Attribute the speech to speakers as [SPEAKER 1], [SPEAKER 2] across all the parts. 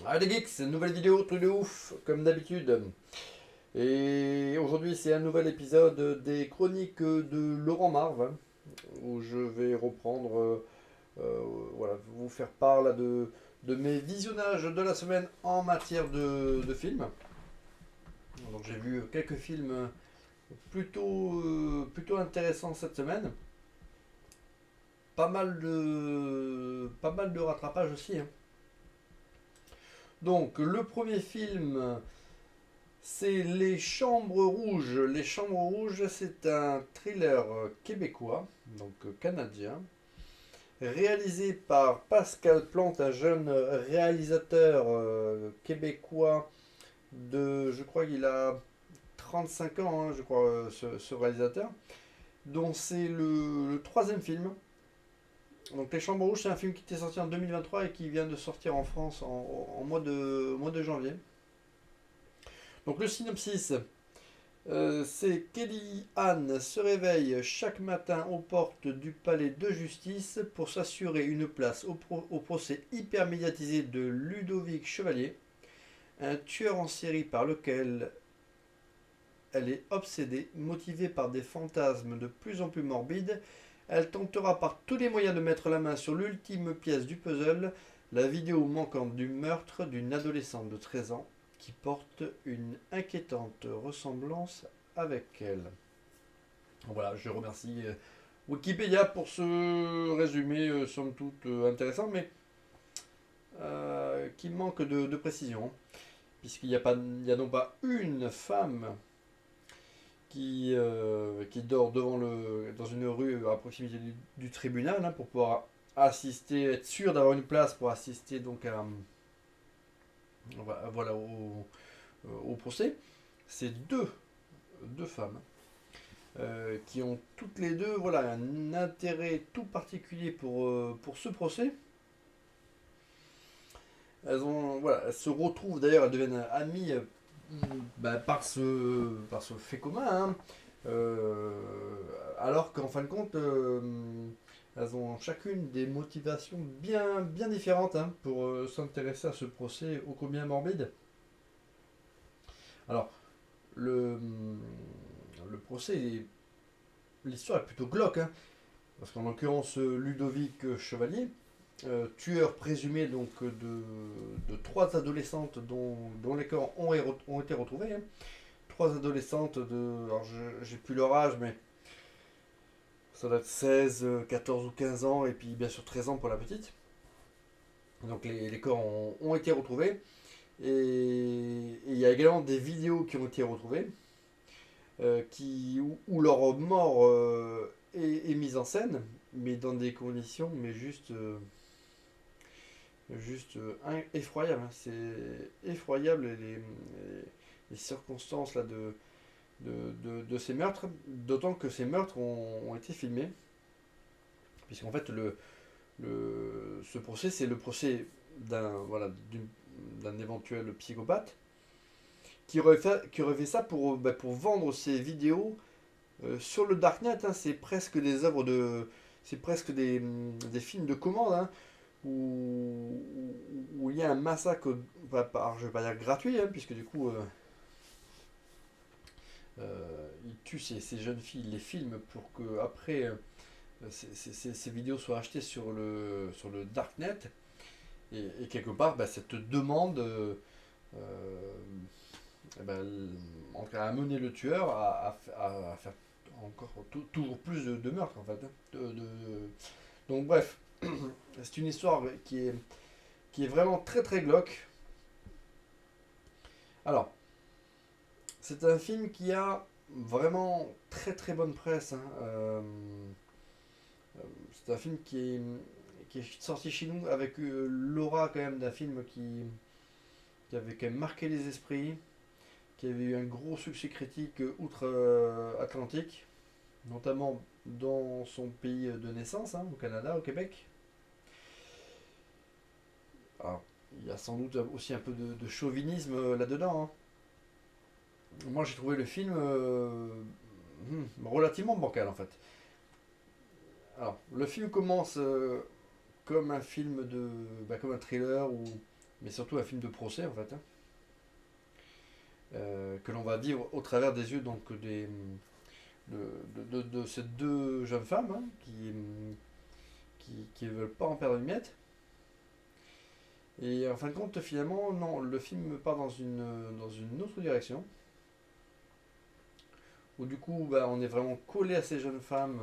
[SPEAKER 1] Allez geeks, nouvelle vidéo, truc de ouf, comme d'habitude. Et aujourd'hui c'est un nouvel épisode des chroniques de Laurent Marve, où je vais reprendre, voilà, vous faire part là, de mes visionnages de la semaine en matière de films. Donc j'ai vu quelques films plutôt intéressants cette semaine. Pas mal de rattrapage aussi, hein. Donc le premier film, c'est Les Chambres Rouges. Les Chambres Rouges, c'est un thriller québécois, donc canadien, réalisé par Pascal Plante, un jeune réalisateur québécois je crois qu'il a 35 ans, hein, je crois, ce réalisateur, dont c'est le troisième film. Donc Les Chambres Rouges, c'est un film qui était sorti en 2023 et qui vient de sortir en France en mois de janvier. Donc le synopsis, c'est Kelly Anne se réveille chaque matin aux portes du palais de justice pour s'assurer une place au procès hyper médiatisé de Ludovic Chevalier, un tueur en série par lequel elle est obsédée, motivée par des fantasmes de plus en plus morbides. Elle tentera par tous les moyens de mettre la main sur l'ultime pièce du puzzle, la vidéo manquante du meurtre d'une adolescente de 13 ans qui porte une inquiétante ressemblance avec elle. Voilà, je remercie Wikipédia pour ce résumé, somme toute intéressant, mais qui manque de précision, puisqu'il n'y a, pas, il y a non pas une femme qui dort dans une rue à proximité du tribunal, hein, pour pouvoir assister, être sûr d'avoir une place pour assister donc voilà, au procès. C'est deux femmes qui ont toutes les deux, voilà, un intérêt tout particulier pour ce procès. Elles se retrouvent d'ailleurs, elles deviennent amies, par ce fait commun, hein. Euh, alors qu'en fin de compte, elles ont chacune des motivations bien différentes, hein, pour s'intéresser à ce procès ô combien morbide. Alors, le, le procès, l'histoire est plutôt glauque, hein, parce qu'en l'occurrence, Ludovic Chevalier, tueur présumé donc de trois adolescentes dont les corps ont été retrouvés, hein. Trois adolescentes alors j'ai plus leur âge, mais ça doit être 16, 14 ou 15 ans, et puis bien sûr 13 ans pour la petite. Donc les corps ont été retrouvés. Et il y a également des vidéos qui ont été retrouvées, où leur mort est mise en scène, mais dans des conditions mais juste effroyables, hein. C'est effroyable les circonstances là, de ces meurtres, d'autant que ces meurtres ont été filmés, puisqu'en fait ce procès, c'est le procès d'un éventuel psychopathe qui aurait fait ça pour vendre ses vidéos sur le darknet, hein. C'est presque des œuvres c'est presque des films de commande, hein, où il y a un massacre, je vais pas dire gratuit, hein, puisque du coup il tue ces jeunes filles, les films pour que après ces vidéos soient achetées sur le darknet, et quelque part cette demande eh ben, à amener le tueur à faire encore toujours plus de meurtres en fait, hein. Donc bref, c'est une histoire qui est vraiment très très glauque. Alors, c'est un film qui a vraiment très très bonne presse, hein. C'est un film qui est sorti chez nous avec l'aura quand même d'un film qui avait quand même marqué les esprits, qui avait eu un gros succès critique outre-Atlantique, notamment dans son pays de naissance, hein, au Canada, au Québec. Alors, il y a sans doute aussi un peu de chauvinisme là-dedans, hein. Moi, j'ai trouvé le film relativement bancal en fait. Alors, le film commence comme un film comme un thriller mais surtout un film de procès en fait, hein, que l'on va vivre au travers des yeux donc de ces deux jeunes femmes, hein, qui veulent pas en perdre une miette. Et en fin de compte, finalement, non, le film part dans une autre direction, où du coup, bah, on est vraiment collé à ces jeunes femmes,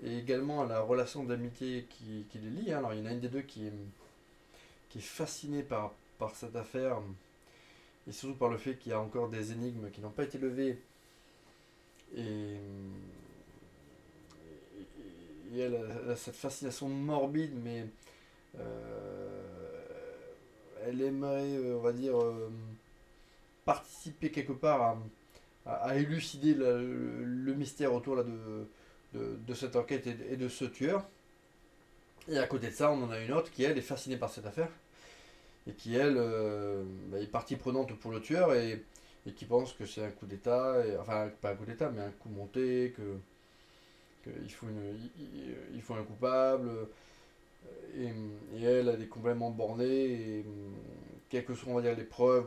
[SPEAKER 1] et également à la relation d'amitié qui les lie, hein. Alors, il y en a une des deux qui est fascinée par cette affaire, et surtout par le fait qu'il y a encore des énigmes qui n'ont pas été levées, et, et elle a cette fascination morbide, mais euh, elle aimerait, on va dire, participer quelque part à élucider le mystère autour là, de cette enquête et de ce tueur. Et à côté de ça, on en a une autre qui, elle, est fascinée par cette affaire et qui, elle, bah, est partie prenante pour le tueur et qui pense que c'est un coup d'État, enfin, pas un coup d'État, mais un coup monté, qu'il faut, il faut un coupable. Et, et elle, elle est complètement bornée et quelles que soient, on va dire, les preuves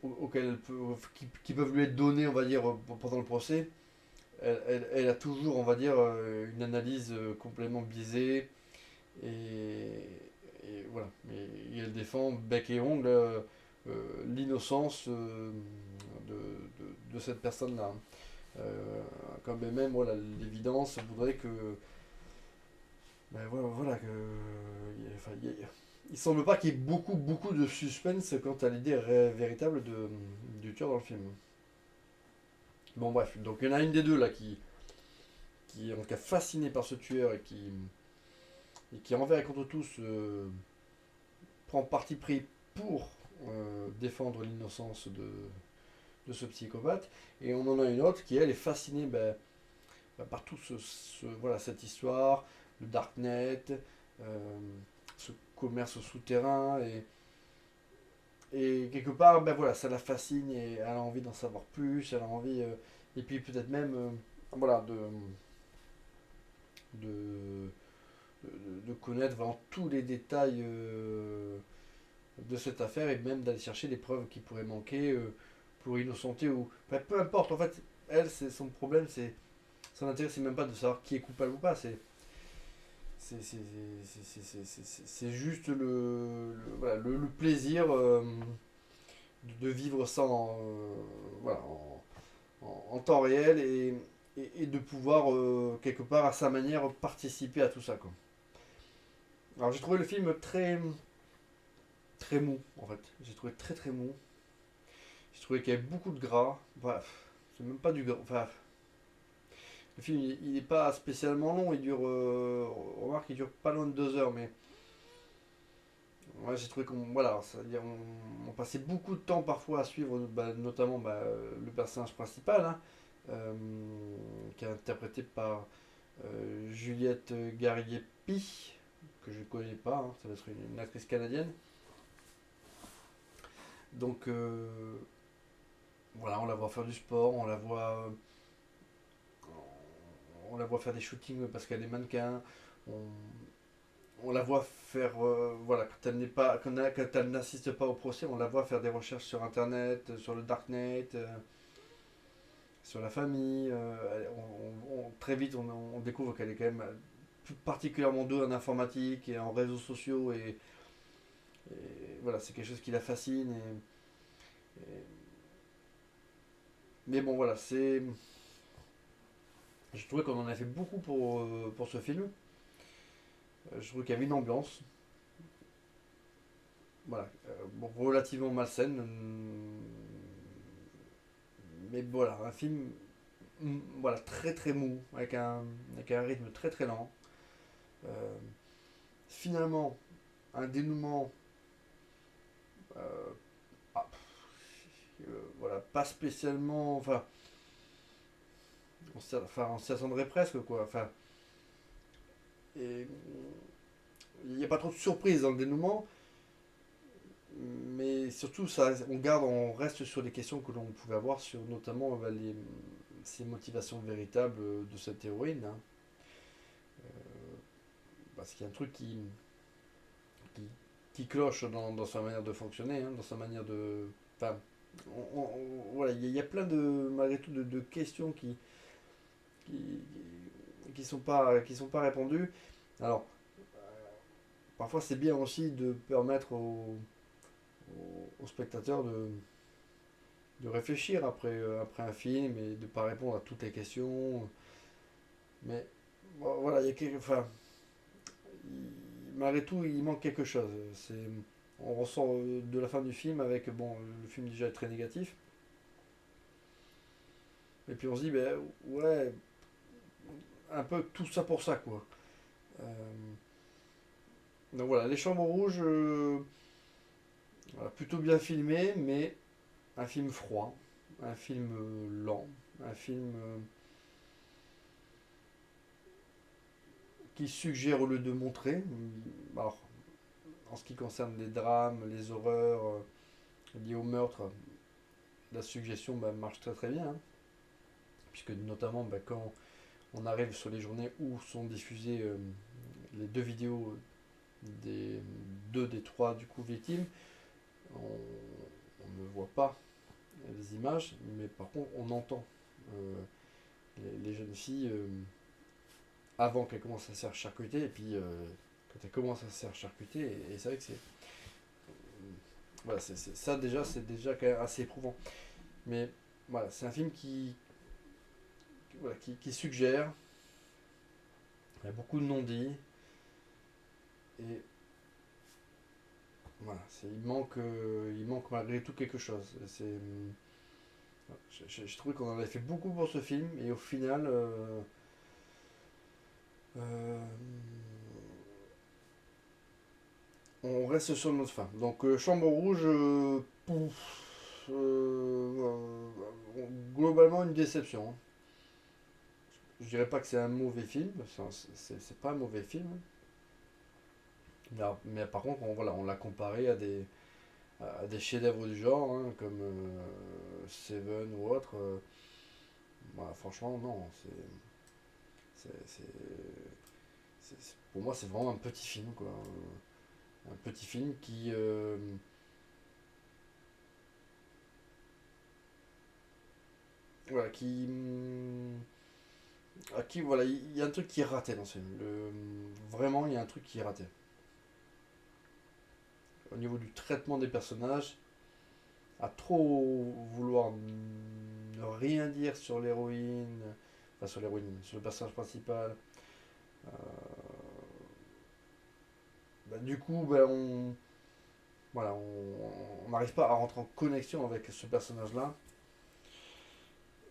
[SPEAKER 1] auxquelles qui peuvent lui être données, on va dire, pendant le procès, elle a toujours, on va dire, une analyse complètement biaisée et, et voilà. Et elle défend bec et ongle l'innocence de cette personne-là. Quand même, voilà, l'évidence voudrait que, ben voilà, que, enfin, il semble pas qu'il y ait beaucoup de suspense quant à l'idée véritable du tueur dans le film. Bon bref, donc il y en a une des deux là qui est en tout cas fascinée par ce tueur et qui envers et contre tous prend parti pris pour défendre l'innocence de ce psychopathe. Et on en a une autre qui elle est fascinée par tout voilà, cette histoire, le darknet, ce commerce souterrain et quelque part voilà, ça la fascine et elle a envie d'en savoir plus, elle a envie et puis peut-être même voilà de, de connaître vraiment tous les détails de cette affaire et même d'aller chercher les preuves qui pourraient manquer pour innocenter ou peu importe en fait elle c'est son problème c'est son intérêt c'est même pas de savoir qui est coupable ou pas c'est juste voilà, le plaisir de vivre ça voilà, en temps réel et de pouvoir quelque part à sa manière participer à tout ça quoi. Alors j'ai trouvé le film très mou en fait. J'ai trouvé très mou. J'ai trouvé qu'il y avait beaucoup de gras. Bref, c'est même pas du gras. Enfin, le film il est pas spécialement long. Il dure, remarque, il dure pas loin de 2 heures, mais ouais, j'ai trouvé qu'on voilà, c'est-à-dire on passait beaucoup de temps parfois à suivre, notamment le personnage principal, hein, euh, qui est interprété par Juliette Gariepi, que je ne connais pas. Hein, ça doit être une actrice canadienne. Donc voilà, on la voit faire du sport, on la voit faire des shootings parce qu'elle est mannequin. On, on la voit faire, voilà, quand elle n'est pas, quand elle n'assiste pas au procès, on la voit faire des recherches sur Internet, sur le darknet, sur la famille. Très vite, on découvre qu'elle est quand même plus particulièrement douée en informatique et en réseaux sociaux et voilà, c'est quelque chose qui la fascine. Mais bon, voilà, c'est. Je trouvais qu'on en a fait beaucoup pour ce film. Je trouve qu'il y avait une ambiance, voilà, bon, relativement malsaine. Mais voilà, un film voilà, très mou, avec un rythme très lent. Euh, Finalement, un dénouement euh, ah, voilà, pas spécialement. Enfin, on s'y attendrait presque, quoi. Enfin, et il n'y a pas trop de surprises dans le dénouement, mais surtout, on reste sur les questions que l'on pouvait avoir sur notamment ses motivations véritables de cette héroïne, hein. Parce qu'il y a un truc qui cloche dans sa manière de fonctionner, hein, dans sa manière de. Enfin, voilà, il y a plein de, malgré tout, de questions qui, qui sont pas répondues. Alors, parfois c'est bien aussi de permettre aux spectateurs de réfléchir après un film et de ne pas répondre à toutes les questions. Mais bon, voilà, il y a quelque, enfin, malgré tout, il manque quelque chose. On ressort de la fin du film avec, bon, le film déjà est très négatif. Et puis on se dit, ben ouais, un peu tout ça pour ça, quoi. Euh, donc voilà, Les Chambres Rouges, voilà, plutôt bien filmé, mais un film froid, un film lent, un film qui suggère au lieu de montrer. Alors, en ce qui concerne les drames, les horreurs liées au meurtre, la suggestion marche très très bien, hein, puisque notamment quand on arrive sur les journées où sont diffusées les deux vidéos des deux des trois du coup victimes, on ne voit pas les images, mais par contre on entend euh, les jeunes filles avant qu'elles commencent à se faire charcuter, et puis quand elles commencent à se faire charcuter, et c'est vrai que c'est voilà, c'est déjà quand même assez éprouvant. Mais voilà, c'est un film voilà, qui suggère, il y a beaucoup de non-dits, et voilà, il manque malgré tout quelque chose. Je trouvais qu'on en avait fait beaucoup pour ce film, et au final, euh, on reste sur notre fin. Donc, Chambre Rouge, globalement une déception, hein. Je dirais pas que c'est un mauvais film, c'est pas un mauvais film. Mais par contre, voilà, on l'a comparé à des chefs-d'œuvre du genre, hein, comme Seven ou autre. Voilà, franchement, non. Pour moi, c'est vraiment un petit film, quoi. Un petit film voilà, voilà, il y a un truc qui est raté dans ce film. Vraiment, il y a un truc qui est raté. Au niveau du traitement des personnages, à trop vouloir ne rien dire sur l'héroïne, enfin sur l'héroïne, sur le personnage principal. euh, du coup, voilà, on n'arrive pas à rentrer en connexion avec ce personnage-là.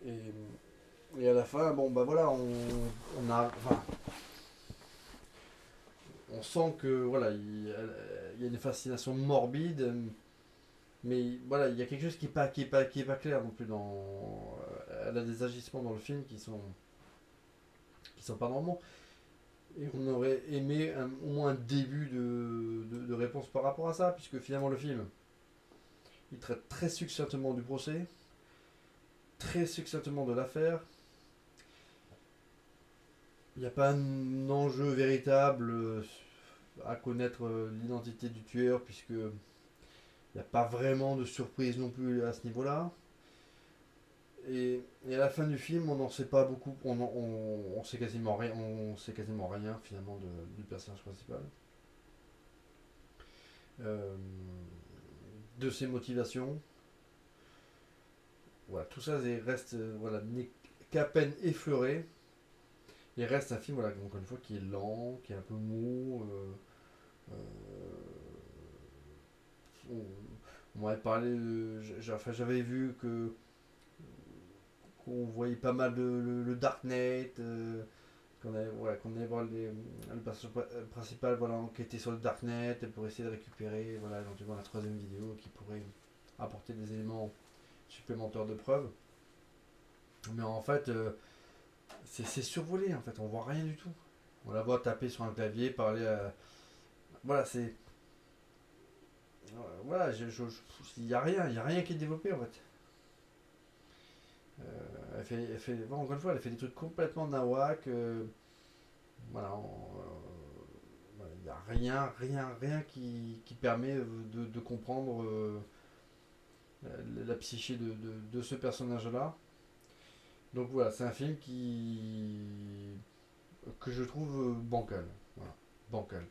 [SPEAKER 1] Et, et à la fin, bon, bah voilà, enfin, on sent que voilà, il y a une fascination morbide, mais voilà, il y a quelque chose qui est pas clair non plus elle a des agissements dans le film qui sont pas normaux. Et on aurait aimé au moins un début de réponse par rapport à ça, puisque finalement le film, il traite très succinctement du procès, très succinctement de l'affaire. Il n'y a pas un enjeu véritable à connaître l'identité du tueur, puisque il n'y a pas vraiment de surprise non plus à ce niveau-là. Et à la fin du film, on n'en sait pas beaucoup, on sait quasiment rien, on sait quasiment rien finalement du personnage principal. Euh, de ses motivations. Voilà, tout ça reste voilà, n'est qu'à peine effleuré. Il reste un film, voilà, encore une fois, qui est lent, qui est un peu mou. On m'avait parlé, enfin, j'avais vu qu'on voyait pas mal le Darknet, qu'on allait voir le personnage principal voilà, enquêter sur le Darknet pour essayer de récupérer voilà, éventuellement la troisième vidéo qui pourrait apporter des éléments supplémentaires de preuve. Mais en fait, c'est survolé, en fait, on voit rien du tout. On la voit taper sur un clavier, parler à. Voilà, c'est. Voilà, il n'y a rien, il y a rien qui est développé en fait. Bon, encore une fois, elle fait des trucs complètement nawak. Voilà, n'y a rien qui permet de comprendre la psyché de ce personnage-là. Donc voilà, c'est un film que je trouve bancal. Voilà, bancal.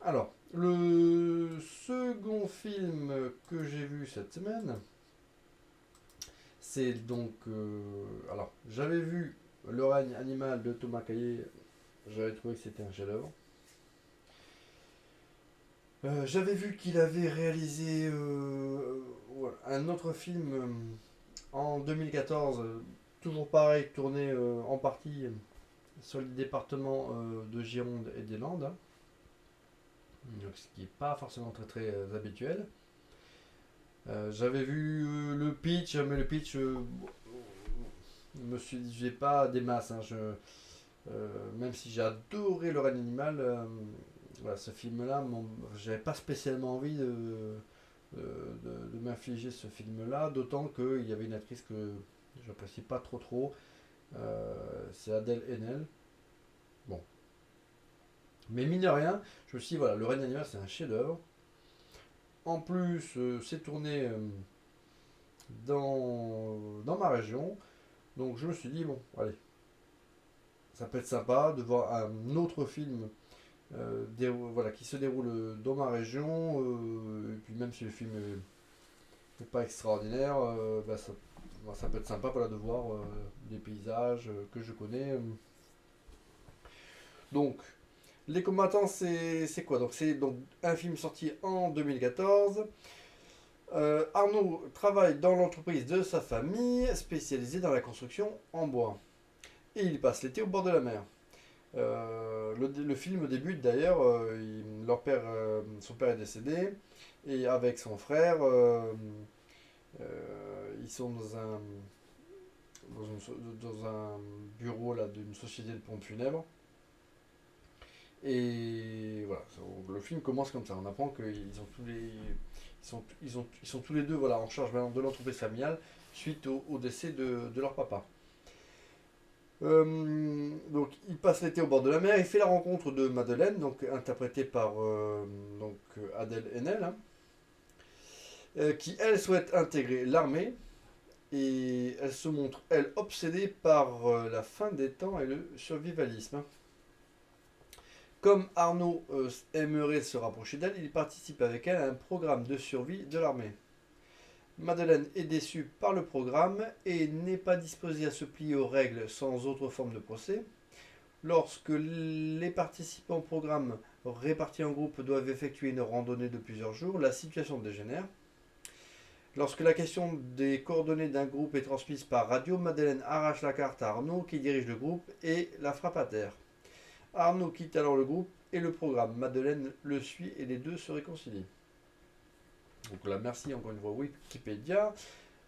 [SPEAKER 1] Alors, le second film que j'ai vu cette semaine, c'est donc... alors, j'avais vu Le règne animal de Thomas Caillet, j'avais trouvé que c'était un chef-d'œuvre. J'avais vu qu'il avait réalisé voilà, un autre film en 2014, toujours pareil, tourné en partie sur le département de Gironde et des Landes, hein. Donc, ce qui n'est pas forcément très habituel. J'avais vu le pitch, mais le pitch me suffisait pas des masses, hein. Même si j'ai adoré Le règne animal, voilà, ce film-là, j'avais pas spécialement envie de m'infliger ce film-là, d'autant qu'il y avait une actrice que j'apprécie pas trop, c'est Adèle Haenel. Bon. Mais mine de rien, je me suis dit, voilà, Le règne animal, c'est un chef-d'œuvre. En plus, c'est tourné dans ma région. Donc je me suis dit, bon, allez, ça peut être sympa de voir un autre film voilà, qui se déroule dans ma région. Et puis même si le film n'est pas extraordinaire, ça peut être sympa, voilà, de voir des paysages que je connais. Donc, Les Combattants, c'est quoi? Donc c'est donc un film sorti en 2014. Arnaud travaille dans l'entreprise de sa famille, spécialisée dans la construction en bois. Et il passe l'été au bord de la mer. Le film débute d'ailleurs, son père est décédé, et avec son frère, ils sont dans un bureau là, d'une société de pompes funèbres. Et voilà, le film commence comme ça. On apprend qu'ils ont tous les, ils sont tous les deux, voilà, en charge maintenant de l'entreprise familiale suite au décès de leur papa. Donc il passe l'été au bord de la mer, il fait la rencontre de Madeleine, donc interprétée par Adèle Haenel, hein, qui elle souhaite intégrer l'armée, et elle se montre elle obsédée par la fin des temps et le survivalisme, hein. Comme Arnaud aimerait se rapprocher d'elle, il participe avec elle à un programme de survie de l'armée. Madeleine est déçue par le programme et n'est pas disposée à se plier aux règles sans autre forme de procès. Lorsque les participants au programme répartis en groupes doivent effectuer une randonnée de plusieurs jours, la situation dégénère. Lorsque la question des coordonnées d'un groupe est transmise par radio, Madeleine arrache la carte à Arnaud qui dirige le groupe et la frappe à terre. Arnaud quitte alors le groupe et le programme. Madeleine le suit et les deux se réconcilient. Donc là, merci encore une fois Wikipédia.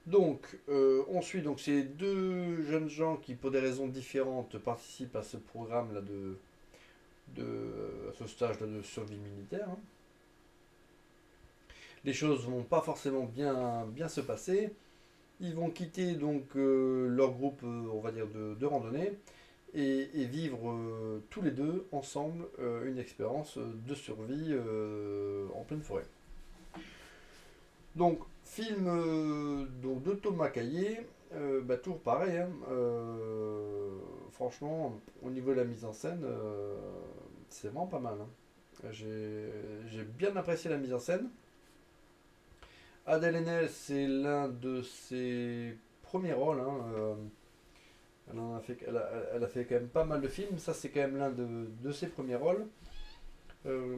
[SPEAKER 1] Donc, on suit donc ces deux jeunes gens qui, pour des raisons différentes, participent à ce programme-là à ce stage-là de survie militaire, hein. Les choses vont pas forcément bien se passer. Ils vont quitter donc leur groupe, on va dire, de randonnée et vivre tous les deux ensemble une expérience de survie en pleine forêt. Donc, film donc de Thomas Caillet, toujours pareil, hein, franchement, au niveau de la mise en scène, c'est vraiment pas mal, hein. J'ai bien apprécié la mise en scène. Adèle Haenel, c'est l'un de ses premiers rôles, hein, elle a fait quand même pas mal de films. Ça, c'est quand même l'un de ses premiers rôles. Euh,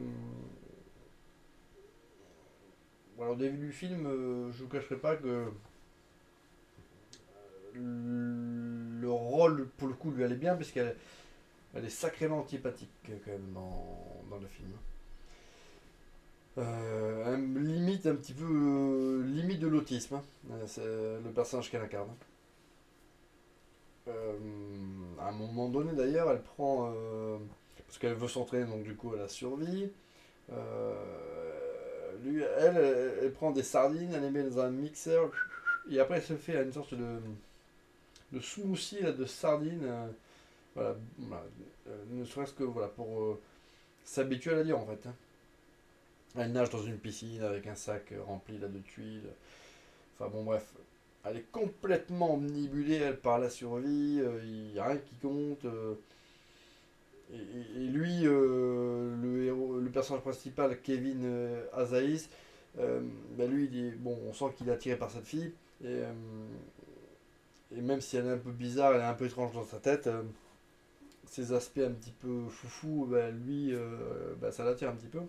[SPEAKER 1] voilà, au début du film, je ne vous cacherai pas que le rôle, pour le coup, lui allait bien, puisqu'elle est sacrément antipathique quand même dans le film. Limite un petit peu limite de l'autisme, hein. C'est le personnage qu'elle incarne. À un moment donné d'ailleurs, elle prend parce qu'elle veut s'entraîner donc du coup à la survie. Elle prend des sardines, elle les met dans un mixeur et après elle se fait une sorte de smoothie là, de sardines. Voilà, ne serait-ce que voilà s'habitue à la lire en fait, hein. Elle nage dans une piscine avec un sac rempli là, de tuiles. Enfin bon bref, elle est complètement omnibulée, elle par la survie, il n'y a rien qui compte. Et lui, le héros, le personnage principal, Kevin Azaïs, bah lui, bon, on sent qu'il est attiré par cette fille. Et même si elle est un peu bizarre, elle est un peu étrange dans sa tête, ses aspects un petit peu foufou, bah, lui, bah, ça l'attire un petit peu.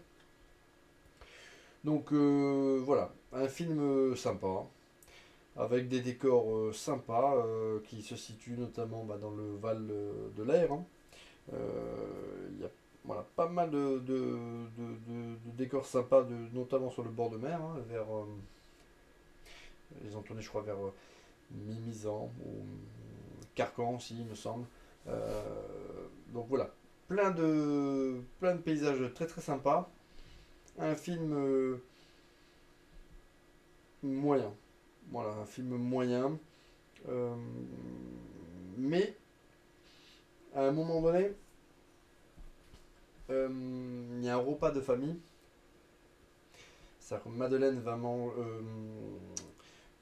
[SPEAKER 1] Donc voilà, un film sympa, avec des décors sympas, qui se situent notamment bah, dans le Val de l'Air, hein. Il y a voilà, pas mal de décors sympas, notamment sur le bord de mer, hein, vers, ils ont tourné je crois vers Mimizan ou Carcan aussi il me semble. Euh, donc voilà, plein de paysages très très sympas. Un film moyen. Voilà, un film moyen. Euh, mais à un moment donné, il y a un repas de famille. C'est-à-dire que Madeleine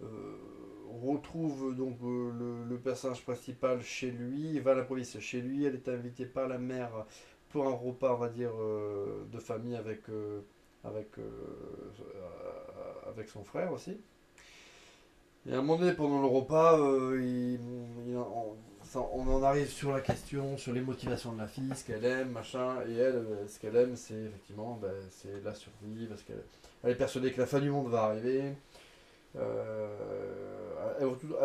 [SPEAKER 1] euh, retrouve donc le personnage principal chez lui, va à l'improviste chez lui. Elle est invitée par la mère pour un repas, on va dire, de famille avec, euh, avec son frère aussi. Et à un moment donné, pendant le repas, on en arrive sur la question, sur les motivations de la fille, ce qu'elle aime, machin. Et elle, ce qu'elle aime, c'est effectivement ben, c'est la survie, parce qu'elle elle est persuadée que la fin du monde va arriver. Elle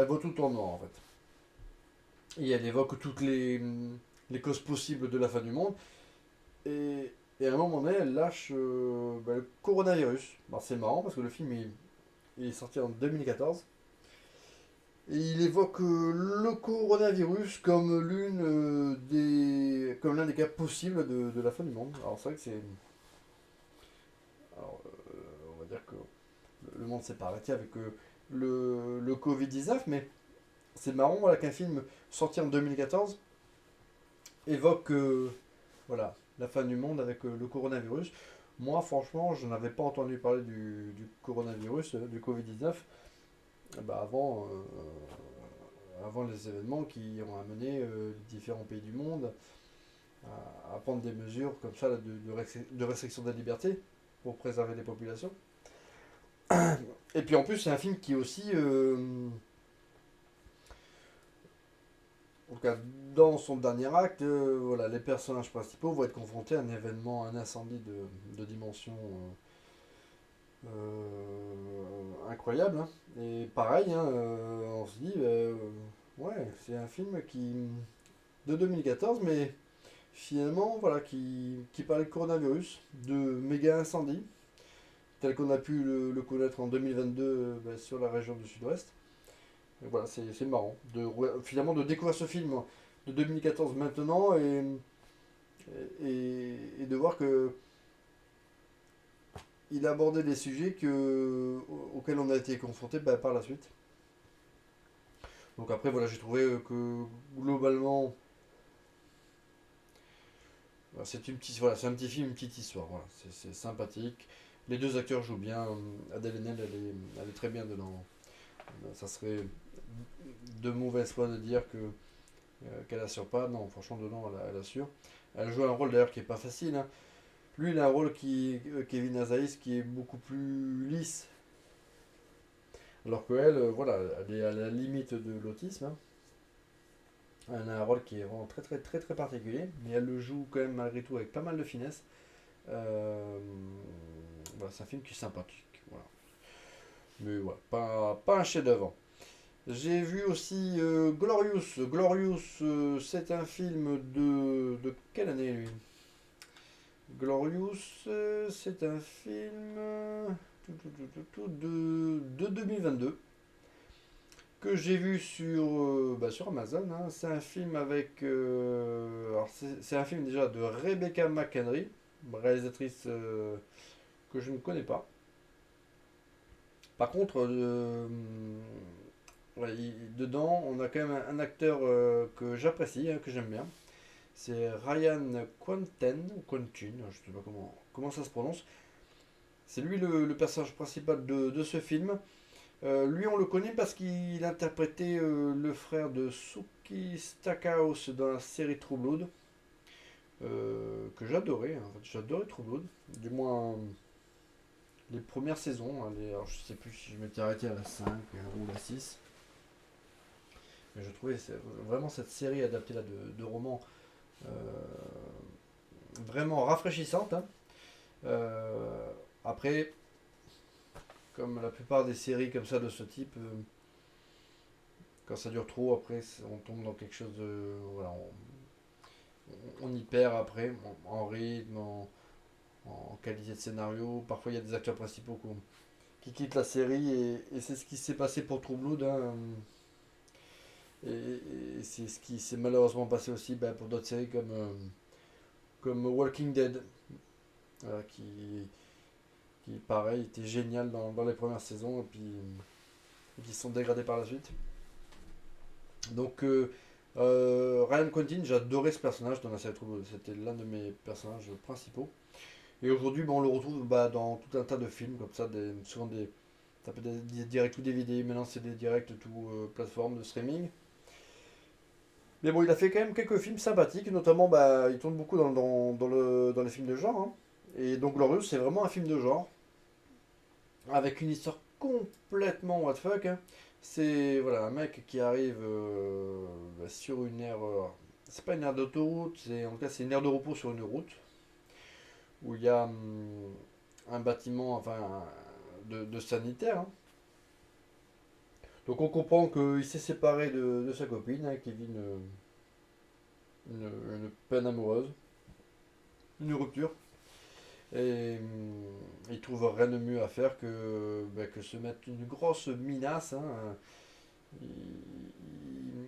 [SPEAKER 1] voit tout en noir, en fait. Et elle évoque toutes les causes possibles de la fin du monde. Et à un moment donné, elle lâche ben, le coronavirus. Bon, c'est marrant, parce que le film il est sorti en 2014. Et il évoque le coronavirus comme comme l'un des cas possibles de la fin du monde. Alors c'est vrai que c'est, alors, on va dire que le monde s'est pas arrêté avec le Covid-19, mais c'est marrant voilà, qu'un film sorti en 2014 évoque voilà, la fin du monde avec le coronavirus. Moi, franchement, je n'avais pas entendu parler du coronavirus, du Covid-19, bah, avant les événements qui ont amené les différents pays du monde à prendre des mesures comme ça de restriction de la liberté pour préserver les populations. Et puis en plus, c'est un film qui est aussi, en tout cas, dans son dernier acte, voilà, les personnages principaux vont être confrontés à un événement, un incendie de dimension incroyable, hein. Et pareil, hein, on se dit, ouais, c'est un film de 2014, mais finalement, voilà, qui parlait de coronavirus, de méga incendie, tel qu'on a pu le connaître en 2022 ben, sur la région du Sud-Ouest. Et voilà, c'est marrant finalement de découvrir ce film de 2014 maintenant et de voir que il a abordé des sujets auxquels on a été confronté ben, par la suite. Donc après, voilà, j'ai trouvé que globalement, voilà, c'est un petit film, une petite histoire. Voilà, c'est sympathique. Les deux acteurs jouent bien. Adèle Haenel, elle est très bien dedans. Ça serait de mauvaise foi de dire qu'elle assure pas. Non, franchement, dedans, elle assure. Elle joue un rôle d'ailleurs qui est pas facile, hein. Lui, il a un rôle Kevin Azaïs, qui est beaucoup plus lisse. Alors qu'elle, voilà, elle est à la limite de l'autisme, hein. Elle a un rôle qui est vraiment très très très très particulier, mais elle le joue quand même malgré tout avec pas mal de finesse. Euh, voilà, c'est un film qui est sympathique. Voilà. Mais voilà, pas un chef-d'œuvre. J'ai vu aussi Glorious. Glorious, c'est un film de quelle année lui? Glorious, c'est un film de 2022 que j'ai vu sur Amazon, hein. C'est un film avec. Alors c'est un film déjà de Rebecca McHenry, réalisatrice que je ne connais pas. Par contre, ouais, dedans, on a quand même un acteur que j'apprécie, hein, que j'aime bien. C'est Ryan Quanten, ou Quantin, je sais pas comment ça se prononce. C'est lui le personnage principal de ce film. Lui, on le connaît parce qu'il interprétait le frère de Suki Stackhouse dans la série True Blood, que j'adorais. En fait, j'adorais True Blood, du moins les premières saisons. Hein, alors, je sais plus si je m'étais arrêté à la 5 ou la 6. Mais je trouvais vraiment cette série adaptée là, de romans euh, vraiment rafraîchissante. Hein. Après, comme la plupart des séries comme ça de ce type, quand ça dure trop, après on tombe dans quelque chose de. Voilà, on y perd après, en rythme, en qualité de scénario. Parfois il y a des acteurs principaux qui quittent la série et c'est ce qui s'est passé pour True Blood. Hein. Et c'est ce qui s'est malheureusement passé aussi pour d'autres séries comme Walking Dead, qui pareil était génial dans les premières saisons et puis qui se sont dégradés par la suite. Donc Ryan Quentin, j'adorais ce personnage dans la série True Blood, c'était l'un de mes personnages principaux. Et aujourd'hui, on le retrouve dans tout un tas de films comme ça, souvent ça peut être des directs ou des vidéos, maintenant c'est des directs tout plateformes de streaming. Mais bon, il a fait quand même quelques films sympathiques, notamment il tourne beaucoup dans les films de genre. Hein. Et donc Glorious, c'est vraiment un film de genre, avec une histoire complètement what the fuck. Hein. C'est voilà, un mec qui arrive sur une aire. C'est pas une aire d'autoroute, en tout cas c'est une aire de repos sur une route, où il y a un bâtiment enfin, de sanitaire. Hein. Donc on comprend qu'il s'est séparé de sa copine, hein, qui vit une peine amoureuse, une rupture. Et il trouve rien de mieux à faire que se mettre une grosse minace. Hein.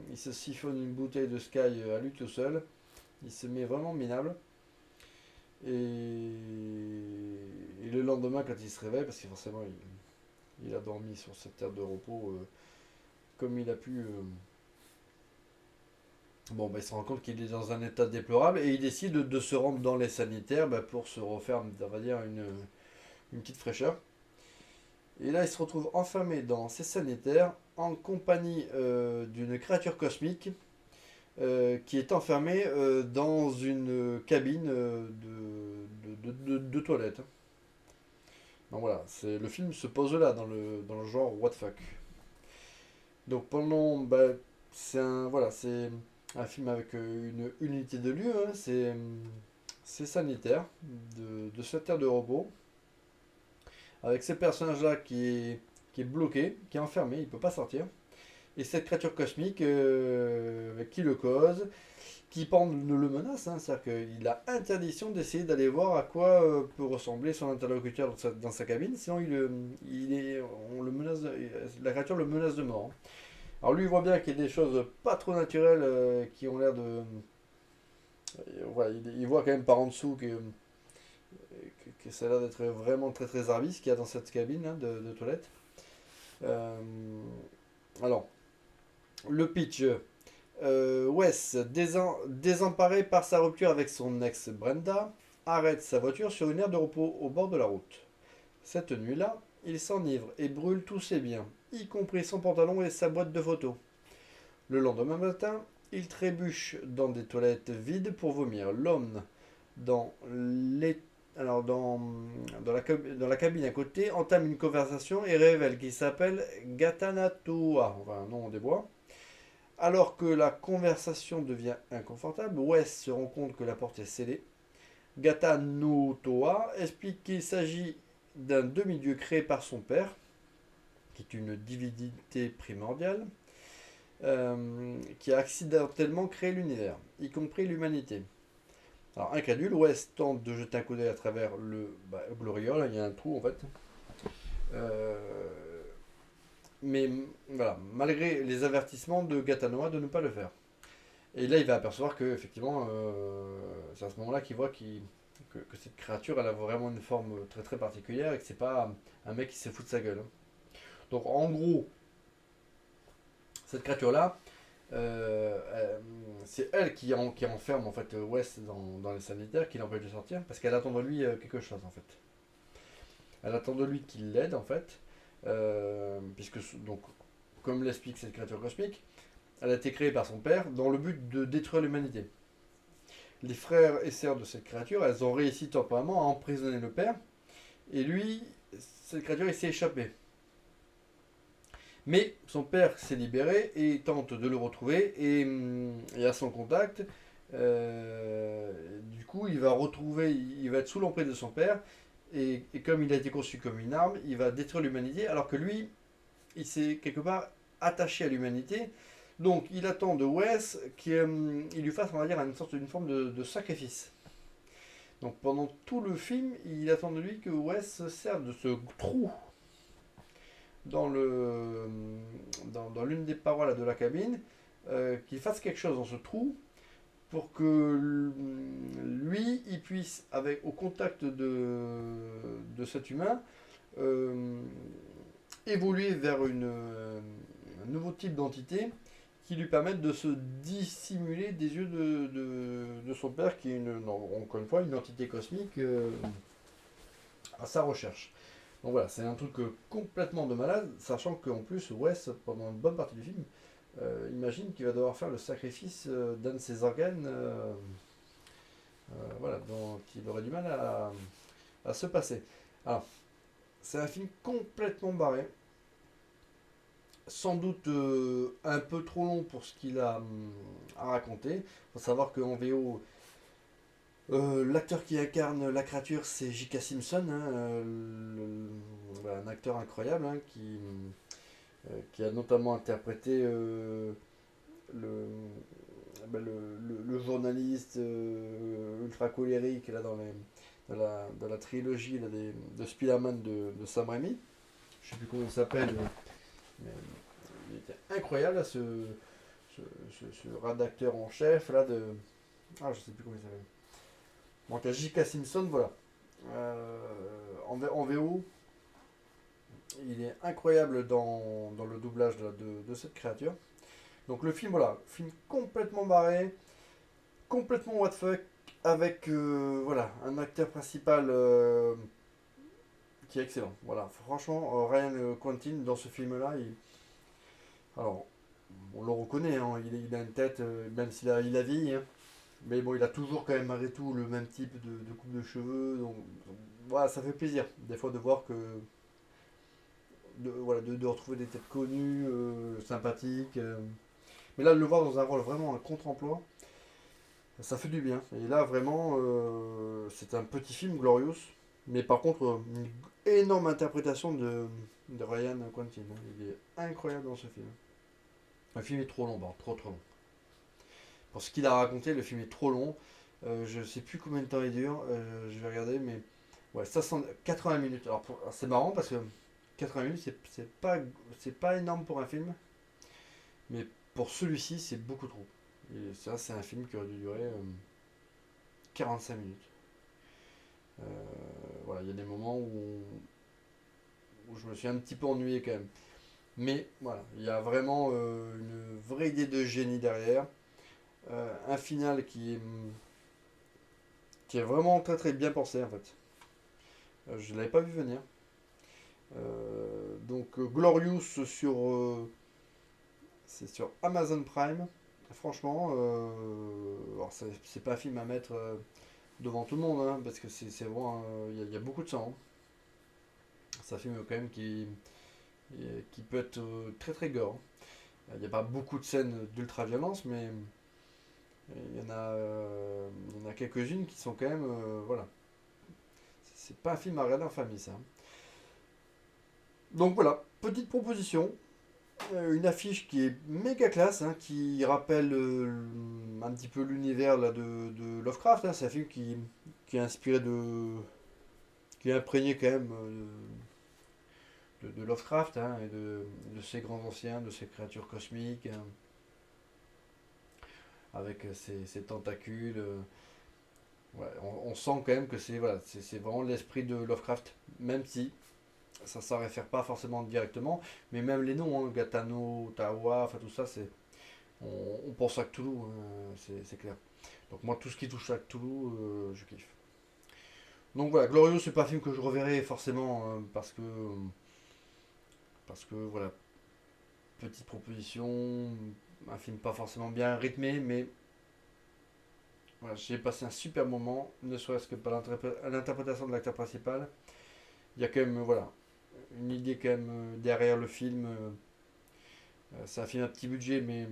[SPEAKER 1] Il se siphonne une bouteille de Sky à lui tout seul. Il se met vraiment minable. Et le lendemain, quand il se réveille, parce que forcément il a dormi sur cette terre de repos comme il a pu. Il se rend compte qu'il est dans un état déplorable et il décide de se rendre dans les sanitaires pour se refaire, on va dire, une petite fraîcheur. Et là, il se retrouve enfermé dans ces sanitaires en compagnie d'une créature cosmique qui est enfermée dans une cabine de toilette. Donc voilà, le film se pose là, dans le genre what the fuck. Donc c'est un film avec une unité de lieu, hein, c'est sanitaire, de cette terre de robot, avec ce personnage-là qui est bloqué, qui est enfermé, il ne peut pas sortir, et cette créature cosmique qui le cause, qui le menace, hein, c'est-à-dire qu'il a interdiction d'essayer d'aller voir à quoi peut ressembler son interlocuteur dans sa cabine, sinon on le menace la créature le menace de mort. Hein. Alors lui, il voit bien qu'il y a des choses pas trop naturelles qui ont l'air de. Voilà, il voit quand même par en dessous que ça a l'air d'être vraiment très très harbi ce qu'il y a dans cette cabine hein, de toilette. Euh, alors, le pitch. Wes, désemparé par sa rupture avec son ex Brenda, arrête sa voiture sur une aire de repos au bord de la route. Cette nuit-là, il s'enivre et brûle tous ses biens, y compris son pantalon et sa boîte de photos. Le lendemain matin, il trébuche dans des toilettes vides pour vomir. L'homme dans les alors dans la cabine à côté entame une conversation et révèle qu'il s'appelle Gatanatua, enfin un nom des bois. Alors que la conversation devient inconfortable, Wes se rend compte que la porte est scellée. Gatanotoa explique qu'il s'agit d'un demi-dieu créé par son père, qui est une divinité primordiale, qui a accidentellement créé l'univers, y compris l'humanité. Alors, incrédule, Wes tente de jeter un coup d'œil à travers le gloriole, il y a un trou en fait. Euh, mais voilà, malgré les avertissements de Gatanoa de ne pas le faire. Et là, il va apercevoir que, effectivement, c'est à ce moment-là qu'il voit que cette créature, elle a vraiment une forme très très particulière et que c'est pas un mec qui se fout de sa gueule. Donc, en gros, cette créature-là, c'est elle qui enferme en fait Wes dans les sanitaires, qui l'empêche de sortir, parce qu'elle attend de lui quelque chose en fait. Elle attend de lui qu'il l'aide en fait, puisque donc, comme l'explique cette créature cosmique, elle a été créée par son père dans le but de détruire l'humanité. Les frères et sœurs de cette créature, elles ont réussi temporairement à emprisonner le père, et lui, cette créature, il s'est échappé. Mais son père s'est libéré et tente de le retrouver et à son contact, du coup, il va être sous l'emprise de son père et comme il a été conçu comme une arme, il va détruire l'humanité alors que lui, il s'est quelque part attaché à l'humanité. Donc, il attend de Wes qu'il lui fasse, on va dire, une forme de sacrifice. Donc, pendant tout le film, il attend de lui que Wes se serve de ce trou dans dans l'une des parois de la cabine, qu'il fasse quelque chose dans ce trou pour que lui, il puisse, au contact de cet humain, euh, évoluer vers un nouveau type d'entité qui lui permette de se dissimuler des yeux de son père, qui est encore une fois une entité cosmique à sa recherche. Donc voilà, c'est un truc complètement de malade, sachant qu'en plus, Wes, pendant une bonne partie du film, imagine qu'il va devoir faire le sacrifice d'un de ses organes, voilà, dont il aurait du mal à se passer. Alors, c'est un film complètement barré, sans doute un peu trop long pour ce qu'il a à raconter. Il faut savoir qu'en VO, l'acteur qui incarne la créature, c'est J.K. Simpson, hein, un acteur incroyable hein, qui a notamment interprété le, le journaliste ultra colérique là, dans la trilogie là, de Spider-Man de Sam Raimi. Je ne sais plus comment il s'appelle, mais il était incroyable là, ce rédacteur en chef là de. Ah, je sais plus comment il s'appelle. Donc à J.K. Simpson, voilà. En VO, il est incroyable dans le doublage de cette créature. Donc le film, voilà, film complètement barré, complètement what the fuck, avec voilà, un acteur principal qui est excellent. Voilà, franchement, Ryan Quentin, dans ce film-là, alors, on le reconnaît, hein, il a une tête, même s'il il a vieilli, hein, mais bon, il a toujours quand même malgré tout le même type de coupe de cheveux. Donc, voilà, ça fait plaisir des fois de voir que. Voilà, de retrouver des têtes connues, sympathiques. Mais là, de le voir dans un rôle vraiment un contre-emploi, ça fait du bien. Et là, vraiment, c'est un petit film, Glorious. Mais par contre, une énorme interprétation de Ryan Quentin. Il est incroyable dans ce film. Le film est trop long, bon, trop trop long. Pour ce qu'il a raconté, le film est trop long. Je sais plus combien de temps il dure. Je vais regarder, mais ouais, 80 minutes. Alors c'est marrant parce que 80 minutes, c'est pas énorme pour un film, mais pour celui-ci, c'est beaucoup trop. Et ça, c'est un film qui aurait dû durer 45 minutes. Euh, voilà, il y a des moments où je me suis un petit peu ennuyé quand même. Mais voilà, il y a vraiment une vraie idée de génie derrière. Un final qui est vraiment très très bien pensé en fait. Je ne l'avais pas vu venir. Glorious c'est sur Amazon Prime. Franchement, alors c'est pas un film à mettre devant tout le monde, hein, parce que c'est vraiment, il y a beaucoup de sang. Hein. C'est un film quand même qui peut être très très gore. Il n'y a pas beaucoup de scènes d'ultra violence, mais il y en a quelques-unes qui sont quand même, voilà. C'est pas un film à regarder en famille, ça. Donc voilà, petite proposition. Une affiche qui est méga classe, hein, qui rappelle un petit peu l'univers là, de Lovecraft. Hein. C'est un film qui est inspiré qui est imprégné quand même de Lovecraft hein, et de ces grands anciens, de ces créatures cosmiques, hein, avec ces tentacules. Ouais, on sent quand même que c'est vraiment l'esprit de Lovecraft, même si ça ne réfère pas forcément directement, mais même les noms, hein, Gatano, Ottawa, enfin tout ça, on pense à Cthulhu, hein, c'est clair. Donc moi, tout ce qui touche à Cthulhu, je kiffe. Donc voilà, Glorious, c'est pas un film que je reverrai forcément parce que voilà, petite proposition, un film pas forcément bien rythmé, mais voilà, j'ai passé un super moment, ne serait-ce que par l'interprétation de l'acteur principal. Il y a quand même voilà, une idée quand même derrière le film. C'est un film à petit budget, mais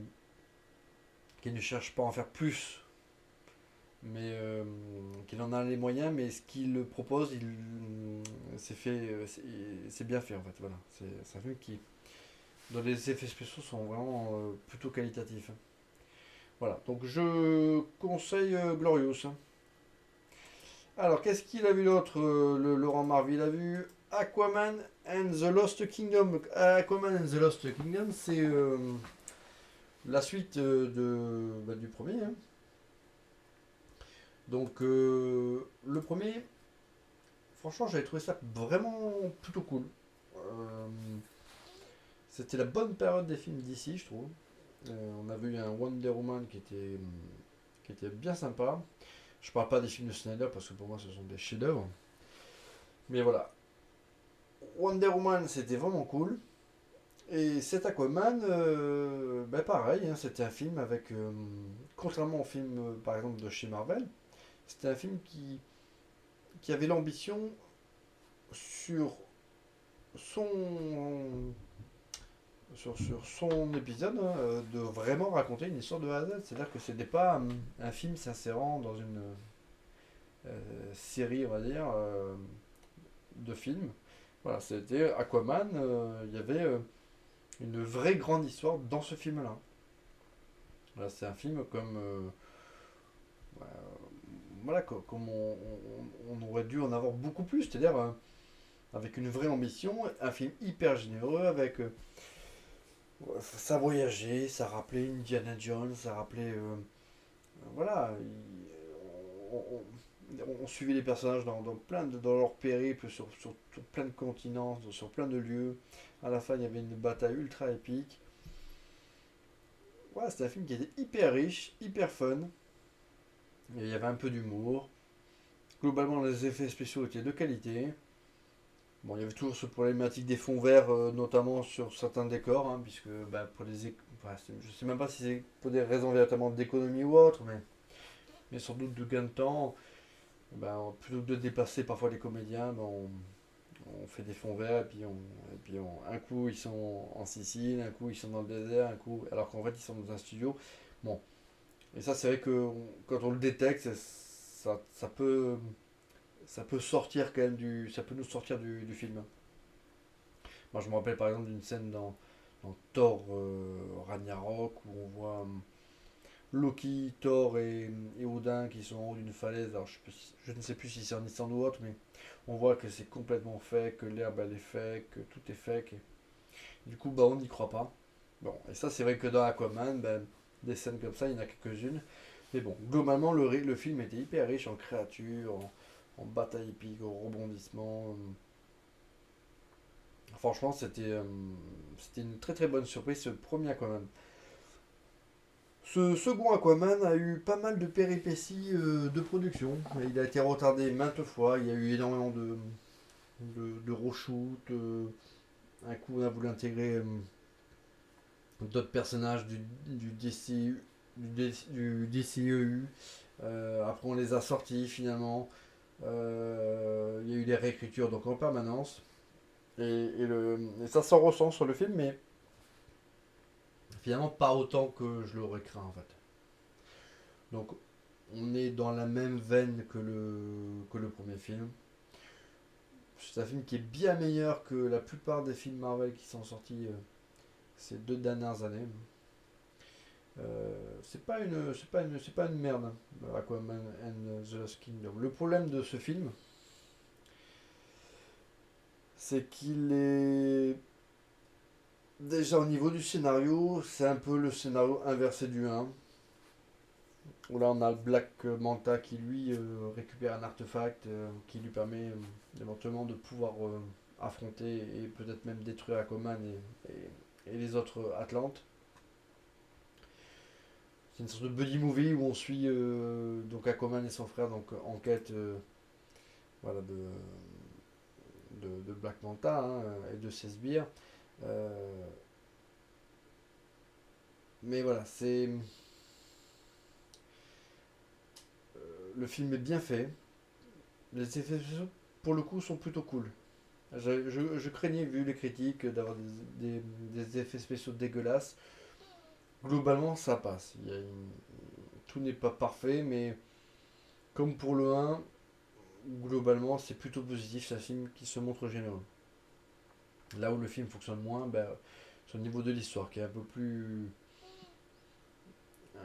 [SPEAKER 1] qui ne cherche pas à en faire plus, mais qu'il en a les moyens, mais ce qu'il propose, c'est fait, c'est bien fait en fait. Voilà, c'est un film qui, dont les effets spéciaux sont vraiment plutôt qualitatifs, hein. Voilà, donc je conseille Glorious, hein. Alors, qu'est-ce qu'il a vu d'autre, le Laurent Marvy? Il a vu Aquaman and the Lost Kingdom. Aquaman and the Lost Kingdom, c'est la suite du premier, hein. Donc, le premier, franchement, j'avais trouvé ça vraiment plutôt cool. Euh, C'était la bonne période des films d'ici, je trouve. On avait eu un Wonder Woman qui était bien sympa. Je parle pas des films de Snyder parce que pour moi ce sont des chefs-d'œuvre. Mais voilà, Wonder Woman c'était vraiment cool. Et cet Aquaman, ben pareil, hein, c'était un film avec, contrairement au film par exemple de chez Marvel, c'était un film qui avait l'ambition sur son sur son épisode, hein, de vraiment raconter une histoire de A à Z. C'est-à-dire que c'était pas un film s'insérant dans une série, on va dire, de films. Voilà, c'était Aquaman, il y avait une vraie grande histoire dans ce film-là. Voilà, c'est un film comme, voilà, comme on aurait dû en avoir beaucoup plus, c'est-à-dire avec une vraie ambition, un film hyper généreux, avec ça voyageait, ça rappelait Indiana Jones, ça rappelait, voilà, on suivait les personnages dans leur périple sur plein de continents, sur plein de lieux. À la fin, il y avait une bataille ultra épique. Ouais, c'était un film qui était hyper riche, hyper fun. Et il y avait un peu d'humour. Globalement, les effets spéciaux étaient de qualité. Bon, il y avait toujours ce problématique des fonds verts, notamment sur certains décors, hein, puisque bah, enfin, je sais même pas si c'est pour des raisons véritablement d'économie ou autre, mais sans doute de gain de temps. Ben, plutôt que de déplacer parfois les comédiens, ben, on fait des fonds verts un coup ils sont en Sicile, un coup ils sont dans le désert, un coup alors qu'en fait ils sont dans un studio. Bon, et ça c'est vrai que quand on le détecte, ça peut sortir quand même ça peut nous sortir du film. Moi je me rappelle par exemple d'une scène dans Thor Ragnarok où on voit Loki, Thor et Odin qui sont en haut d'une falaise. Alors je ne sais plus si c'est en Islande ou autre, mais on voit que c'est complètement fait, que l'herbe elle est faite, que tout est fait. Du coup, bah, on n'y croit pas. Bon, et ça, c'est vrai que dans Aquaman, ben, des scènes comme ça, il y en a quelques-unes. Mais bon, globalement, le film était hyper riche en créatures, en batailles épiques, en rebondissements. Franchement, c'était une très très bonne surprise, ce premier Aquaman. Ce second Aquaman a eu pas mal de péripéties de production. Il a été retardé maintes fois. Il y a eu énormément de reshoot. Un coup, on a voulu intégrer d'autres personnages du DCU, du DCEU. Après, on les a sortis finalement. Il y a eu des réécritures donc en permanence. Et ça s'en ressent sur le film, mais finalement pas autant que je l'aurais craint en fait. Donc on est dans la même veine que le premier film. C'est un film qui est bien meilleur que la plupart des films Marvel qui sont sortis ces 2 dernières années. C'est pas une merde, hein, Aquaman and the Lost Kingdom. Le problème de ce film, c'est qu'il est déjà au niveau du scénario, c'est un peu le scénario inversé du 1. Où là on a le Black Manta qui lui récupère un artefact qui lui permet éventuellement de pouvoir affronter et peut-être même détruire Aquaman et les autres Atlantes. C'est une sorte de buddy movie où on suit donc Aquaman et son frère donc en quête voilà, de Black Manta hein, et de ses sbires. Euh, mais voilà, c'est le film est bien fait. Les effets spéciaux, pour le coup, sont plutôt cool. Je craignais, vu les critiques, d'avoir des effets spéciaux dégueulasses. Globalement, ça passe. Tout n'est pas parfait, mais comme pour le un, globalement, c'est plutôt positif. C'est un film qui se montre généreux. Là où le film fonctionne moins, ben, c'est au niveau de l'histoire, qui est un peu plus. euh,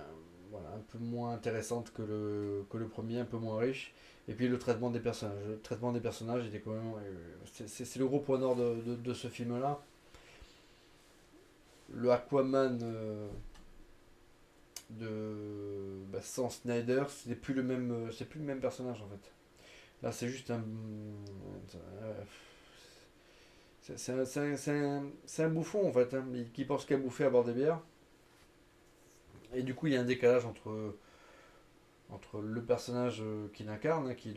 [SPEAKER 1] voilà, un peu moins intéressante que le premier, un peu moins riche. Et puis le traitement des personnages. Le traitement des personnages était quand même. C'est le gros point nord de ce film-là. Le Aquaman de sans Snyder, c'est plus le même personnage en fait. Là, c'est juste un. C'est un bouffon en fait, hein, qui pense qu'à bouffer à boire des bières. Et du coup, il y a un décalage entre le personnage qu'il incarne, hein, qui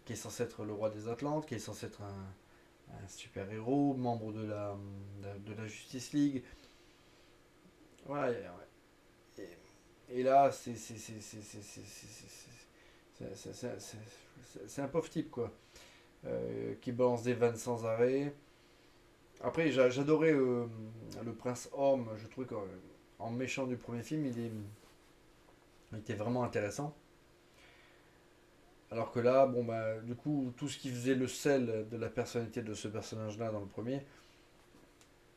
[SPEAKER 1] est censé être le roi des Atlantes, qui est censé être un super-héros, membre de la Justice League. Voilà, et là, c'est un pauvre type, quoi, qui balance des vannes sans arrêt. Après, j'adorais le prince Orm, je trouvais qu'en méchant du premier film, il était vraiment intéressant. Alors que là, bon bah, du coup, tout ce qui faisait le sel de la personnalité de ce personnage-là dans le premier,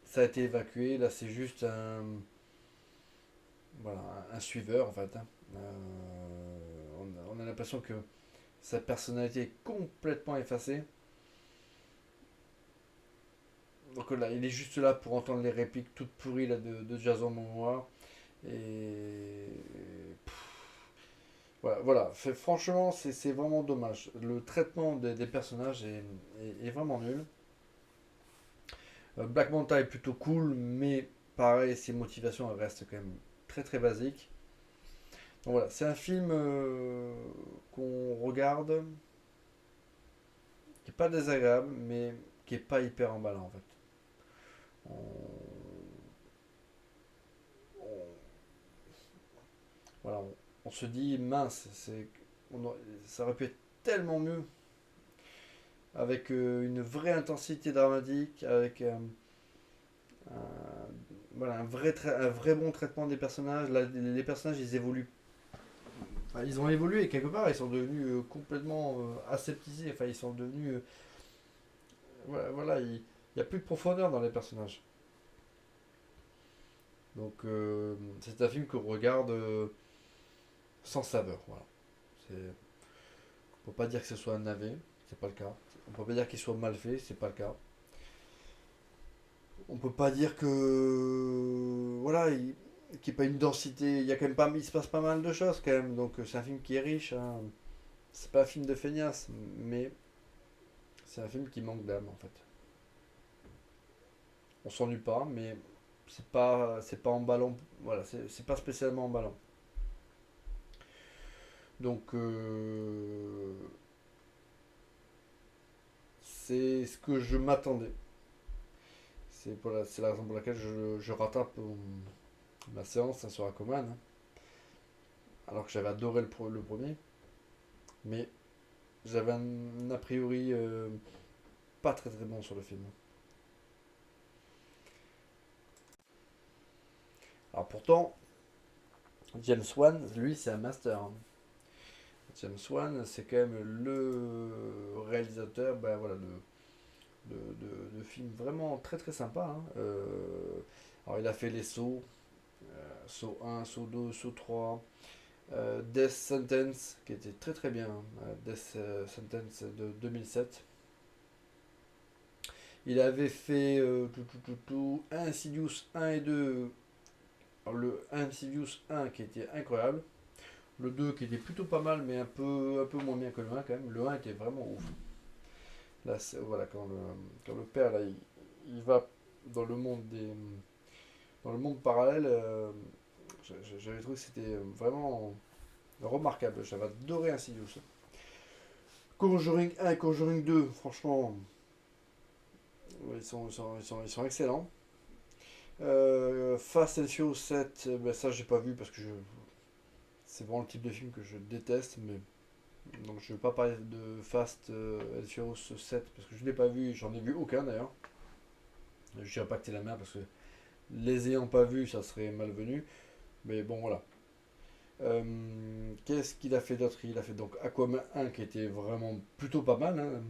[SPEAKER 1] ça a été évacué. Là, c'est juste voilà, un suiveur en fait, hein. On a l'impression que sa personnalité est complètement effacée. Donc là, il est juste là pour entendre les répliques toutes pourries là, de Jason Momoa. Et voilà. Franchement, c'est vraiment dommage. Le traitement des personnages est vraiment nul. Black Manta est plutôt cool, mais pareil, ses motivations elles restent quand même très très basiques. Donc voilà, c'est un film qu'on regarde, qui est pas désagréable, mais qui est pas hyper emballant en fait. On, on- voilà, on se dit mince, ça aurait pu être tellement mieux avec une vraie intensité dramatique, avec voilà, un vrai bon traitement des personnages. Là, les personnages, ils évoluent. Enfin, ils ont évolué quelque part, ils sont devenus complètement aseptisés. Enfin, ils sont devenus. Voilà, il n'y a plus de profondeur dans les personnages. Donc, c'est un film qu'on regarde sans saveur. Voilà. On peut pas dire que ce soit un navet, c'est pas le cas. On peut pas dire qu'il soit mal fait, c'est pas le cas. On peut pas dire que voilà, qu'il n'y a pas une densité. Il y a quand même pas, il se passe pas mal de choses quand même. Donc c'est un film qui est riche, hein. C'est pas un film de feignasse, mais c'est un film qui manque d'âme en fait. On s'ennuie pas, mais c'est pas emballant. Voilà, c'est pas spécialement emballant. Donc c'est ce que je m'attendais. C'est la raison pour laquelle je rattrape ma séance hein, sur Aquaman, hein. Alors que j'avais adoré le premier, mais j'avais un a priori pas très très bon sur le film. Alors pourtant, James Wan, lui, c'est un master, hein. James Wan, c'est quand même le réalisateur ben, voilà, de films vraiment très très sympas, hein. Alors il a fait les Sauts, Saut 1, Saut 2, Saut 3, Death Sentence, qui était très très bien, hein, Death Sentence de 2007. Il avait fait Insidious 1 et 2. Alors, le Insidious 1 qui était incroyable. Le 2 qui était plutôt pas mal, mais un peu moins bien que le 1 quand même. Le 1 était vraiment ouf. Là, voilà, quand le père là, il va dans le monde dans le monde parallèle, J'avais trouvé que c'était vraiment remarquable. J'avais adoré Insidious. Conjuring 1 et Conjuring 2, franchement, ils sont excellents. Fast and Furious 7, ben ça j'ai pas vu parce que c'est vraiment le type de film que je déteste, mais donc je vais pas parler de Fast and Furious 7 parce que je l'ai pas vu, j'en ai vu aucun d'ailleurs. Je dirais pas que c'est la merde parce que les ayant pas vus, ça serait malvenu, mais bon voilà. Qu'est-ce qu'il a fait d'autre? Il a fait donc Aquaman 1 qui était vraiment plutôt pas mal, hein.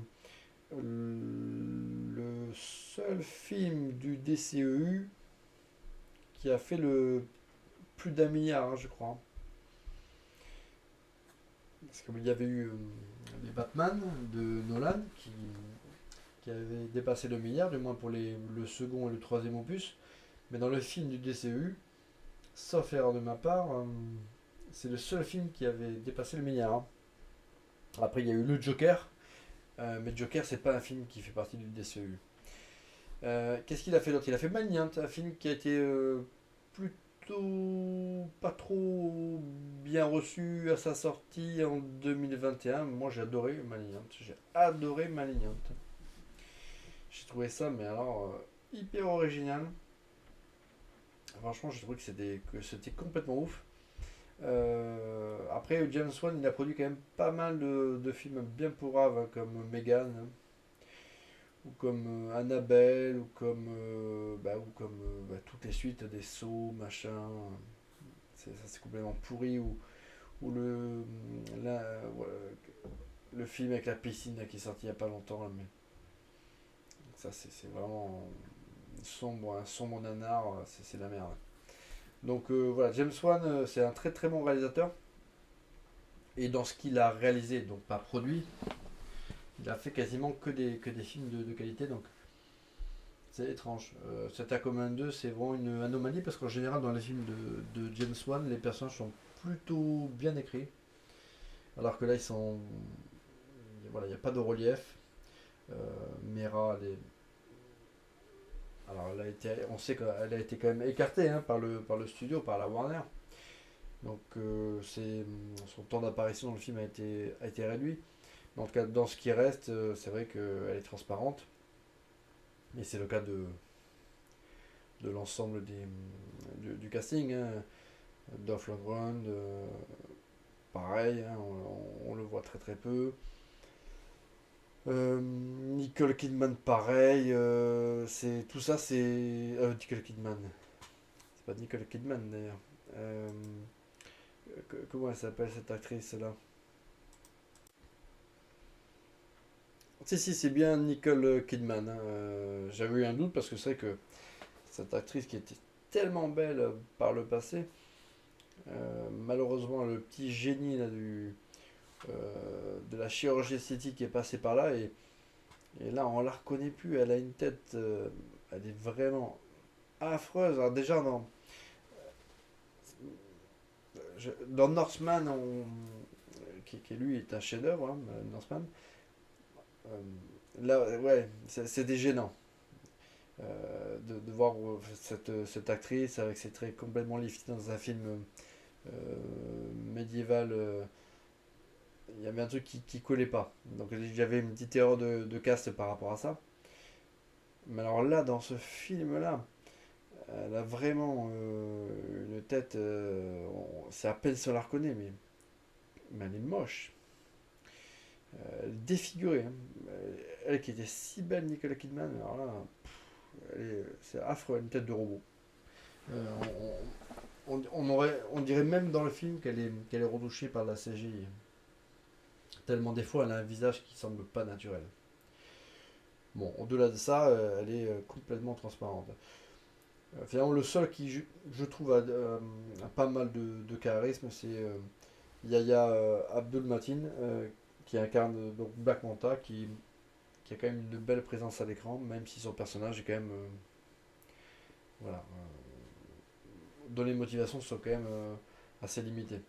[SPEAKER 1] Le seul film du DCEU qui a fait le plus d'un milliard, hein, je crois. Parce qu'il y avait eu les Batman de Nolan qui avaient dépassé le milliard, du moins pour le second et le troisième opus. Mais dans le film du DCEU, sauf erreur de ma part, c'est le seul film qui avait dépassé le milliard, hein. Après, il y a eu le Joker, mais Joker, c'est pas un film qui fait partie du DCEU. Qu'est-ce qu'il a fait d'autre? Il a fait Malignant, un film qui a été plutôt pas trop bien reçu à sa sortie en 2021. Moi, j'ai adoré Malignant. J'ai adoré Malignant. J'ai trouvé ça, mais alors, hyper original. Franchement, j'ai trouvé que c'était complètement ouf. Après, James Wan, il a produit quand même pas mal de films bien pourraves, hein, comme Megan, hein, ou comme Annabelle, ou comme toutes les suites des sauts, machin. Ça, c'est complètement pourri. Ou ouais, le film avec la piscine là, qui est sorti il y a pas longtemps. Là, mais ça, c'est vraiment sombre, un sombre nanar, c'est la merde. Donc voilà, James Wan, c'est un très très bon réalisateur. Et dans ce qu'il a réalisé, donc pas produit, il a fait quasiment que des films de qualité. Donc c'est étrange. Cet Aquaman 2, c'est vraiment une anomalie parce qu'en général, dans les films de James Wan, les personnages sont plutôt bien écrits. Alors que là, ils sont. Voilà, il n'y a pas de relief. Mera, alors, on sait qu'elle a été quand même écartée, hein, par le studio, par la Warner. Donc, son temps d'apparition dans le film a été réduit. Donc, dans ce qui reste, c'est vrai qu'elle est transparente. Et c'est le cas de l'ensemble du casting, hein. Dolph Lundgren, pareil, hein, on le voit très très peu. Nicole Kidman, pareil. Tout ça, c'est. Nicole Kidman. C'est pas Nicole Kidman d'ailleurs. Euh, Comment elle s'appelle cette actrice là? Si, si, c'est bien Nicole Kidman, hein. J'avais eu un doute parce que c'est vrai que cette actrice qui était tellement belle par le passé, malheureusement, le petit génie là, de la chirurgie esthétique est passé par là et là on la reconnaît plus. Elle a une tête, elle est vraiment affreuse. Alors déjà dans Northman, qui lui est un chef-d'œuvre, hein, Northman. euh, Là, ouais, c'était gênant de voir cette actrice avec ses traits complètement liftés dans un film médiéval. Il y avait un truc qui collait pas. Donc j'avais une petite erreur de cast par rapport à ça. Mais alors là, dans ce film-là, elle a vraiment une tête. C'est à peine si on la reconnaît, mais elle est moche. Elle est défigurée, hein. Elle qui était si belle, Nicole Kidman, alors là, c'est affreux, une tête de robot. Euh, on dirait même dans le film qu'elle est retouchée par de la CGI. Tellement des fois, elle a un visage qui semble pas naturel. Bon, au-delà de ça, elle est complètement transparente. Finalement, le seul qui, je trouve, a pas mal de charisme, c'est Yahya Abdul Matin, qui incarne donc Black Manta, qui a quand même une belle présence à l'écran, même si son personnage est quand même. Voilà. Dont les motivations sont quand même assez limitées.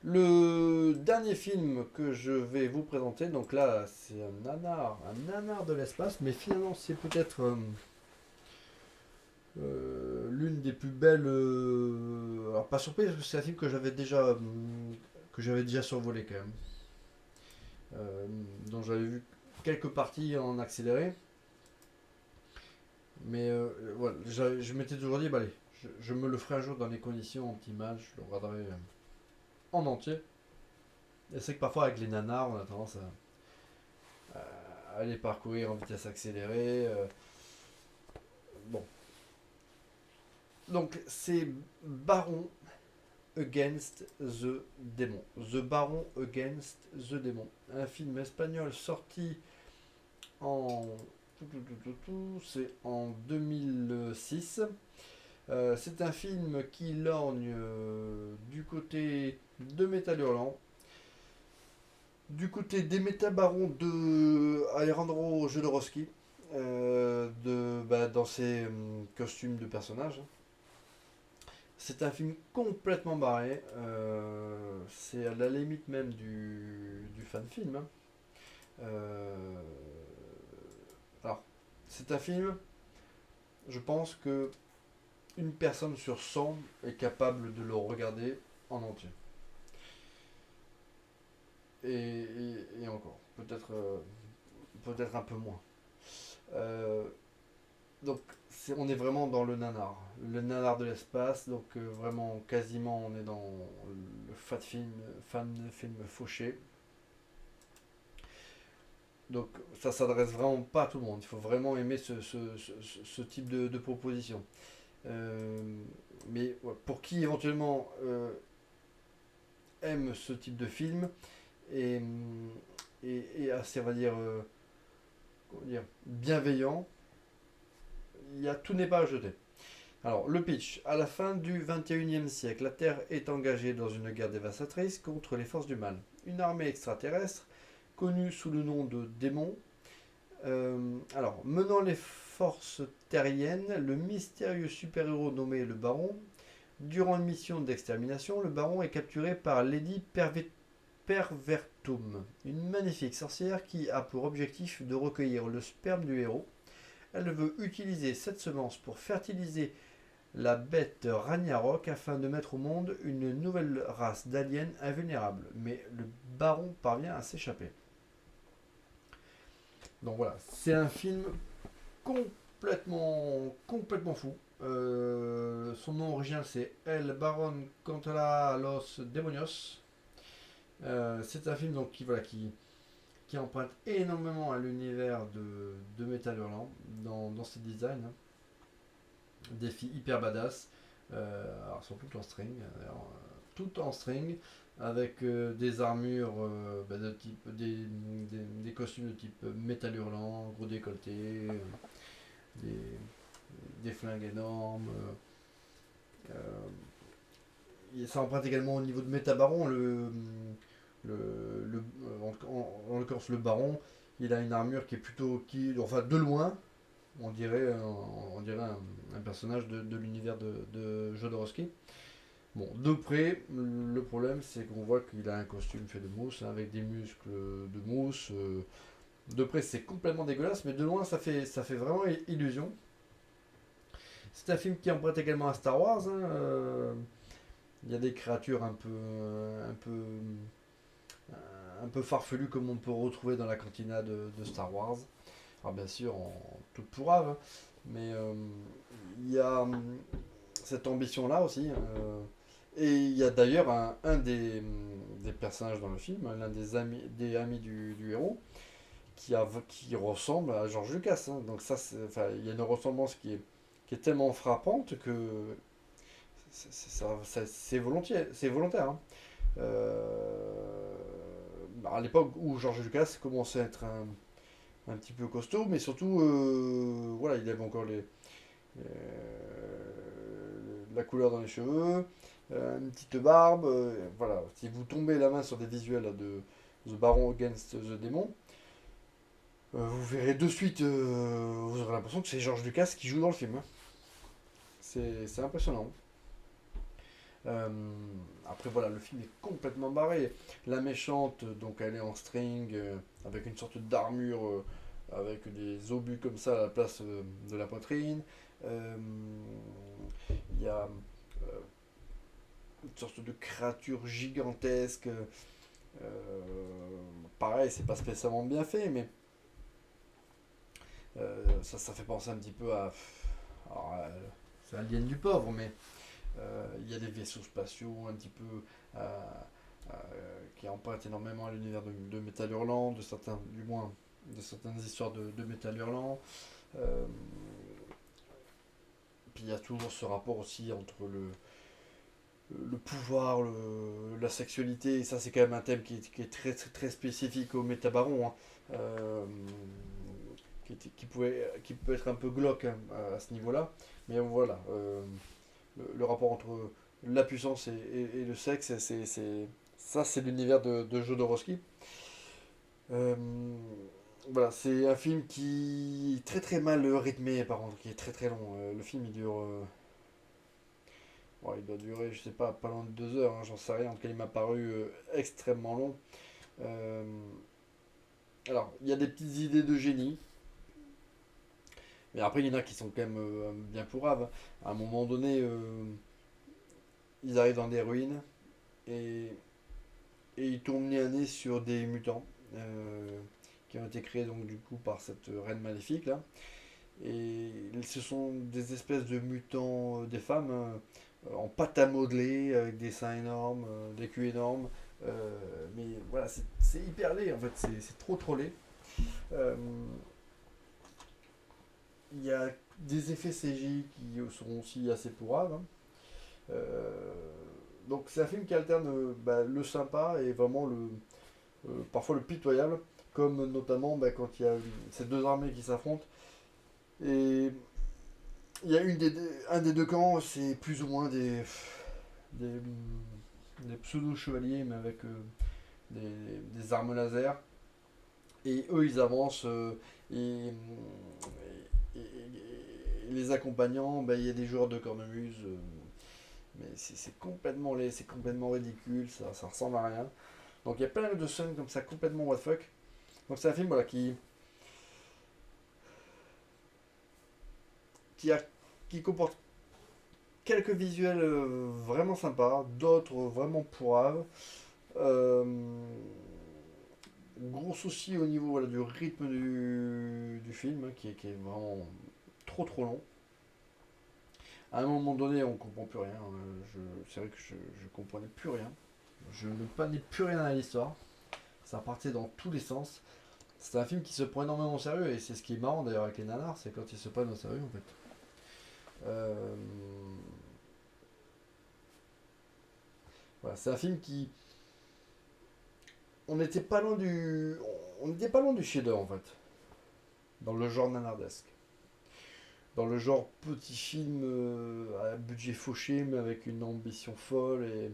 [SPEAKER 1] Le dernier film que je vais vous présenter, donc là, c'est un nanar de l'espace, mais finalement, c'est peut-être l'une des plus belles. Alors pas surprise parce que c'est un film que j'avais déjà survolé quand même. Euh, dont j'avais vu quelques parties en accéléré. Mais voilà, je m'étais toujours dit, bah allez, je me le ferai un jour dans les conditions optimales, je le regarderai en entier. Et c'est que parfois avec les nanars, on a tendance à les parcourir en vitesse accélérée. Bon. Donc c'est Baron Against the Demon. The Baron Against the Demon. Un film espagnol sorti en. C'est en 2006. C'est un film qui lorgne du côté de Métal Hurlant, du côté des métabarons de Alejandro Jodorowsky, dans ses costumes de personnages. C'est un film complètement barré. C'est à la limite même du fan film. Hein. Alors, c'est un film, je pense que une personne sur 100 est capable de le regarder en entier. Et encore, peut-être un peu moins. Euh, donc on est vraiment dans le nanar de l'espace, donc vraiment quasiment on est dans le fan film fauché. Donc ça s'adresse vraiment pas à tout le monde, il faut vraiment aimer ce type de proposition. Euh, mais ouais, pour qui éventuellement aime ce type de film et, et assez, on va dire, comment dire, bienveillant, tout n'est pas à jeter. Alors, le pitch. À la fin du 21e siècle, la Terre est engagée dans une guerre dévastatrice contre les forces du mal. Une armée extraterrestre, connue sous le nom de démons, menant les forces terriennes, le mystérieux super-héros nommé le Baron. Durant une mission d'extermination, le Baron est capturé par Lady Pervertum, une magnifique sorcière qui a pour objectif de recueillir le sperme du héros. Elle veut utiliser cette semence pour fertiliser la bête Ragnarok afin de mettre au monde une nouvelle race d'aliens invulnérables. Mais le baron parvient à s'échapper. Donc voilà, c'est un film complètement fou. Son nom original c'est El Baron contra los Demonios. C'est un film donc qui emprunte énormément à l'univers de Metal Hurlant dans ses designs. Hein. Des filles hyper badass. Alors, elles sont toutes en string. Toutes en string. Avec des armures de type. Des costumes de type Metal Hurlant, gros décolleté. Des, des flingues énormes. Ça emprunte également au niveau de Métabaron. En l'occurrence, le baron, il a une armure qui est plutôt. Enfin, de loin, on dirait un personnage de l'univers de Jodorowsky. Bon, de près, le problème c'est qu'on voit qu'il a un costume fait de mousse, hein, avec des muscles de mousse. De près, c'est complètement dégueulasse, mais de loin, ça fait vraiment illusion. C'est un film qui emprunte également à Star Wars. Hein, il y a des créatures un peu farfelues comme on peut retrouver dans la cantina de Star Wars. Alors bien sûr en toute pourrave, hein, mais il y a cette ambition-là aussi. Et il y a d'ailleurs un des personnages dans le film, l'un des amis du héros, qui ressemble à George Lucas. Hein. Donc ça, il y a une ressemblance qui est tellement frappante que c'est volontaire. Hein. À l'époque où George Lucas commençait à être un petit peu costaud, mais surtout, voilà, il avait encore la couleur dans les cheveux, une petite barbe. Voilà, si vous tombez la main sur des visuels là, de The Baron Against the Demon, vous verrez de suite, vous aurez l'impression que c'est George Lucas qui joue dans le film. Hein. C'est impressionnant. Euh, Après voilà, le film est complètement barré. La méchante, donc elle est en string, avec une sorte d'armure, avec des obus comme ça à la place de la poitrine. Euh, Il y a une sorte de créature gigantesque. Pareil, c'est pas spécialement bien fait, mais ça fait penser un petit peu à. Alors, c'est Alien du pauvre, mais il y a des vaisseaux spatiaux un petit peu qui empruntent énormément à l'univers de Metal Hurlant, de certains, du moins, de certaines histoires de Metal Hurlant. Euh, Puis il y a toujours ce rapport aussi entre le pouvoir, la sexualité, et ça c'est quand même un thème qui est très spécifique au métabaron, hein. Euh, qui peut être un peu glauque, hein, à ce niveau-là. Mais voilà, le rapport entre la puissance et le sexe, ça c'est l'univers de Jodorowsky. Euh, voilà, c'est un film qui est très très mal rythmé par contre, qui est très très long. Le film il dure, bon, il doit durer, je sais pas loin de 2 heures, hein, j'en sais rien. En tout cas, il m'a paru extrêmement long. Euh, alors, il y a des petites idées de génie, mais après il y en a qui sont quand même bien pourraves. À un moment donné, ils arrivent dans des ruines et, et ils tombent nez à nez sur des mutants qui ont été créés donc du coup par cette reine maléfique là. Et ce sont des espèces de mutants, des femmes, hein, en pâte à modeler, avec des seins énormes, des culs énormes. Mais voilà, c'est hyper laid en fait, c'est trop trop laid. Euh, Il y a des effets CGI qui sont aussi assez pourraves, hein. Euh, donc c'est un film qui alterne bah, le sympa et vraiment parfois le pitoyable, comme notamment bah, quand il y a ces deux armées qui s'affrontent. Et il y a un des deux camps, c'est plus ou moins des, des pseudo-chevaliers, mais avec des armes laser. Et eux, ils avancent. Et les accompagnants, ben, il y a des joueurs de cornemuse. Mais c'est complètement laid, c'est complètement ridicule, ça ressemble à rien. Donc il y a plein de scènes comme ça, complètement what the fuck. Donc c'est un film voilà, qui, a, qui comporte quelques visuels vraiment sympas, d'autres vraiment pourraves. Euh, Gros souci au niveau voilà, du rythme du film, hein, qui est vraiment trop trop long. À un moment donné, on comprend plus rien. C'est vrai que je comprenais plus rien. Je ne prenais plus rien à l'histoire. Ça partait dans tous les sens. C'est un film qui se prend énormément au sérieux et c'est ce qui est marrant d'ailleurs avec les nanars, c'est quand ils se prennent au sérieux en fait. Euh, voilà, c'est un film qui, on n'était pas loin on n'était pas loin du chef-d'œuvre en fait, dans le genre nanardesque. Dans le genre petit film à budget fauché, mais avec une ambition folle et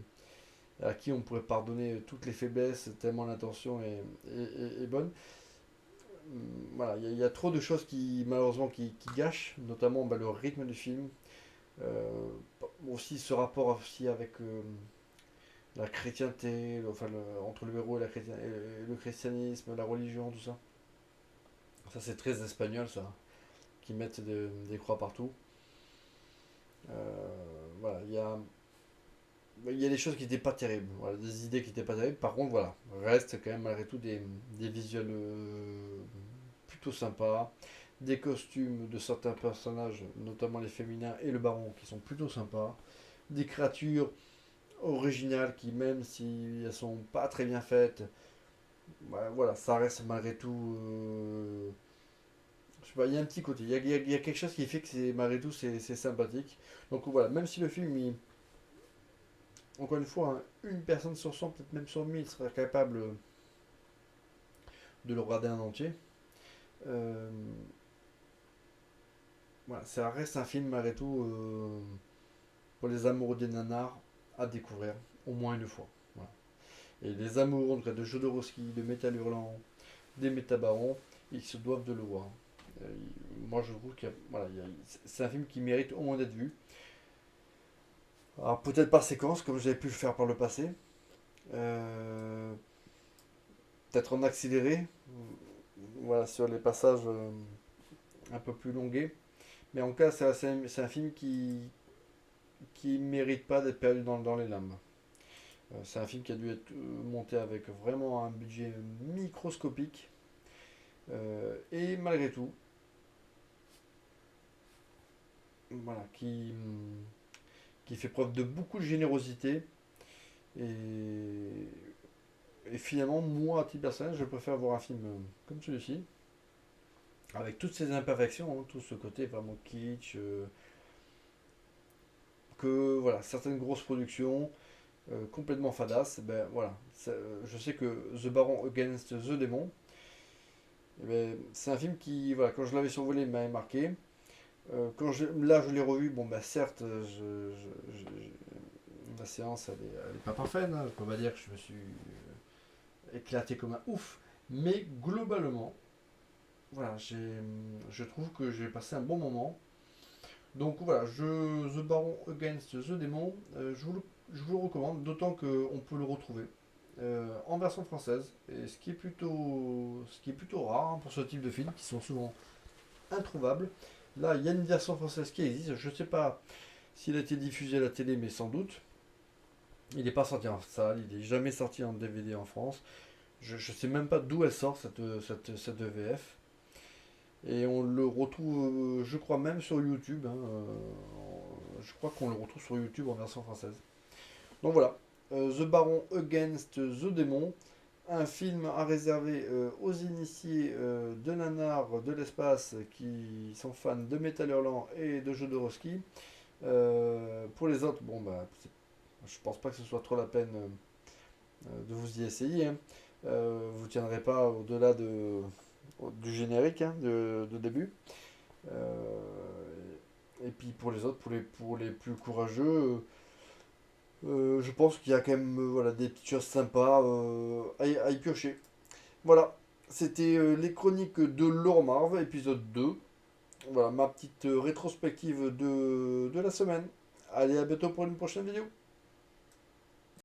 [SPEAKER 1] à qui on pourrait pardonner toutes les faiblesses tellement l'intention est bonne. Voilà, il y a trop de choses qui malheureusement qui gâchent, notamment bah, le rythme du film. Euh, Aussi ce rapport aussi avec la chrétienté, entre le héros et, et le christianisme, la religion, tout ça. Ça c'est très espagnol ça, qui mettent des croix partout. Voilà, il y a des choses qui n'étaient pas terribles, voilà, des idées qui n'étaient pas terribles. Par contre, voilà, reste quand même malgré tout des visuels plutôt sympas, des costumes de certains personnages, notamment les féminins et le baron, qui sont plutôt sympas, des créatures originales qui, même si elles sont pas très bien faites, bah, voilà, ça reste malgré tout. Je sais pas, il y a un petit côté, il y a quelque chose qui fait que malgré tout c'est sympathique. Donc voilà, même si le film encore une fois, hein, une personne sur 100, peut-être même sur 1000 sera capable de le regarder en entier. Euh, voilà, ça reste un film malgré tout pour les amoureux des nanars à découvrir au moins une fois. Voilà. Et les amoureux de Jodorowsky, de Metal Hurlant, des Métabarons, ils se doivent de le voir. Euh, Moi je trouve que voilà, c'est un film qui mérite au moins d'être vu. Alors peut-être par séquence, comme j'avais pu le faire par le passé. Euh, Peut-être en accéléré, voilà, sur les passages un peu plus longués. Mais en tout cas, c'est un film qui mérite pas d'être perdu dans les limbes. C'est un film qui a dû être monté avec vraiment un budget microscopique. Et malgré tout, voilà, qui fait preuve de beaucoup de générosité. Et, et finalement, moi, à titre personnel, je préfère voir un film comme celui-ci, avec toutes ses imperfections, hein, tout ce côté vraiment kitsch, que voilà, certaines grosses productions complètement fadas, ben voilà, je sais que The Baron Against the Demon, eh ben, c'est un film qui, voilà, quand je l'avais survolé, m'avait marqué. Là, je l'ai revu, bon, bah certes, la séance, elle est pas parfaite, hein, je peux pas dire que je me suis éclaté comme un ouf, mais globalement, voilà, je trouve que j'ai passé un bon moment. Donc voilà, The Baron Against the Demon, je vous le recommande, d'autant qu'on peut le retrouver en version française, et ce qui est plutôt rare, hein, pour ce type de films qui sont souvent introuvables. Là, il y a une version française qui existe, je ne sais pas s'il a été diffusé à la télé, mais sans doute. Il n'est pas sorti en salle, il n'est jamais sorti en DVD en France. Je ne sais même pas d'où elle sort cette VF. Et on le retrouve, je crois même sur YouTube, hein, je crois qu'on le retrouve sur YouTube en version française. Donc voilà, The Baron Against the Demon, un film à réserver aux initiés de nanars de l'espace qui sont fans de Metal Hurlant et de Jodorowsky. Pour les autres, bon bah, je pense pas que ce soit trop la peine de vous y essayer, hein. Vous tiendrez pas au-delà du générique, hein, de début. Euh, et puis pour les autres, pour les plus courageux, je pense qu'il y a quand même voilà, des petites choses sympas à y piocher. Voilà, c'était les chroniques de Lore Marv, épisode 2. Voilà, ma petite rétrospective de la semaine. Allez, à bientôt pour une prochaine vidéo.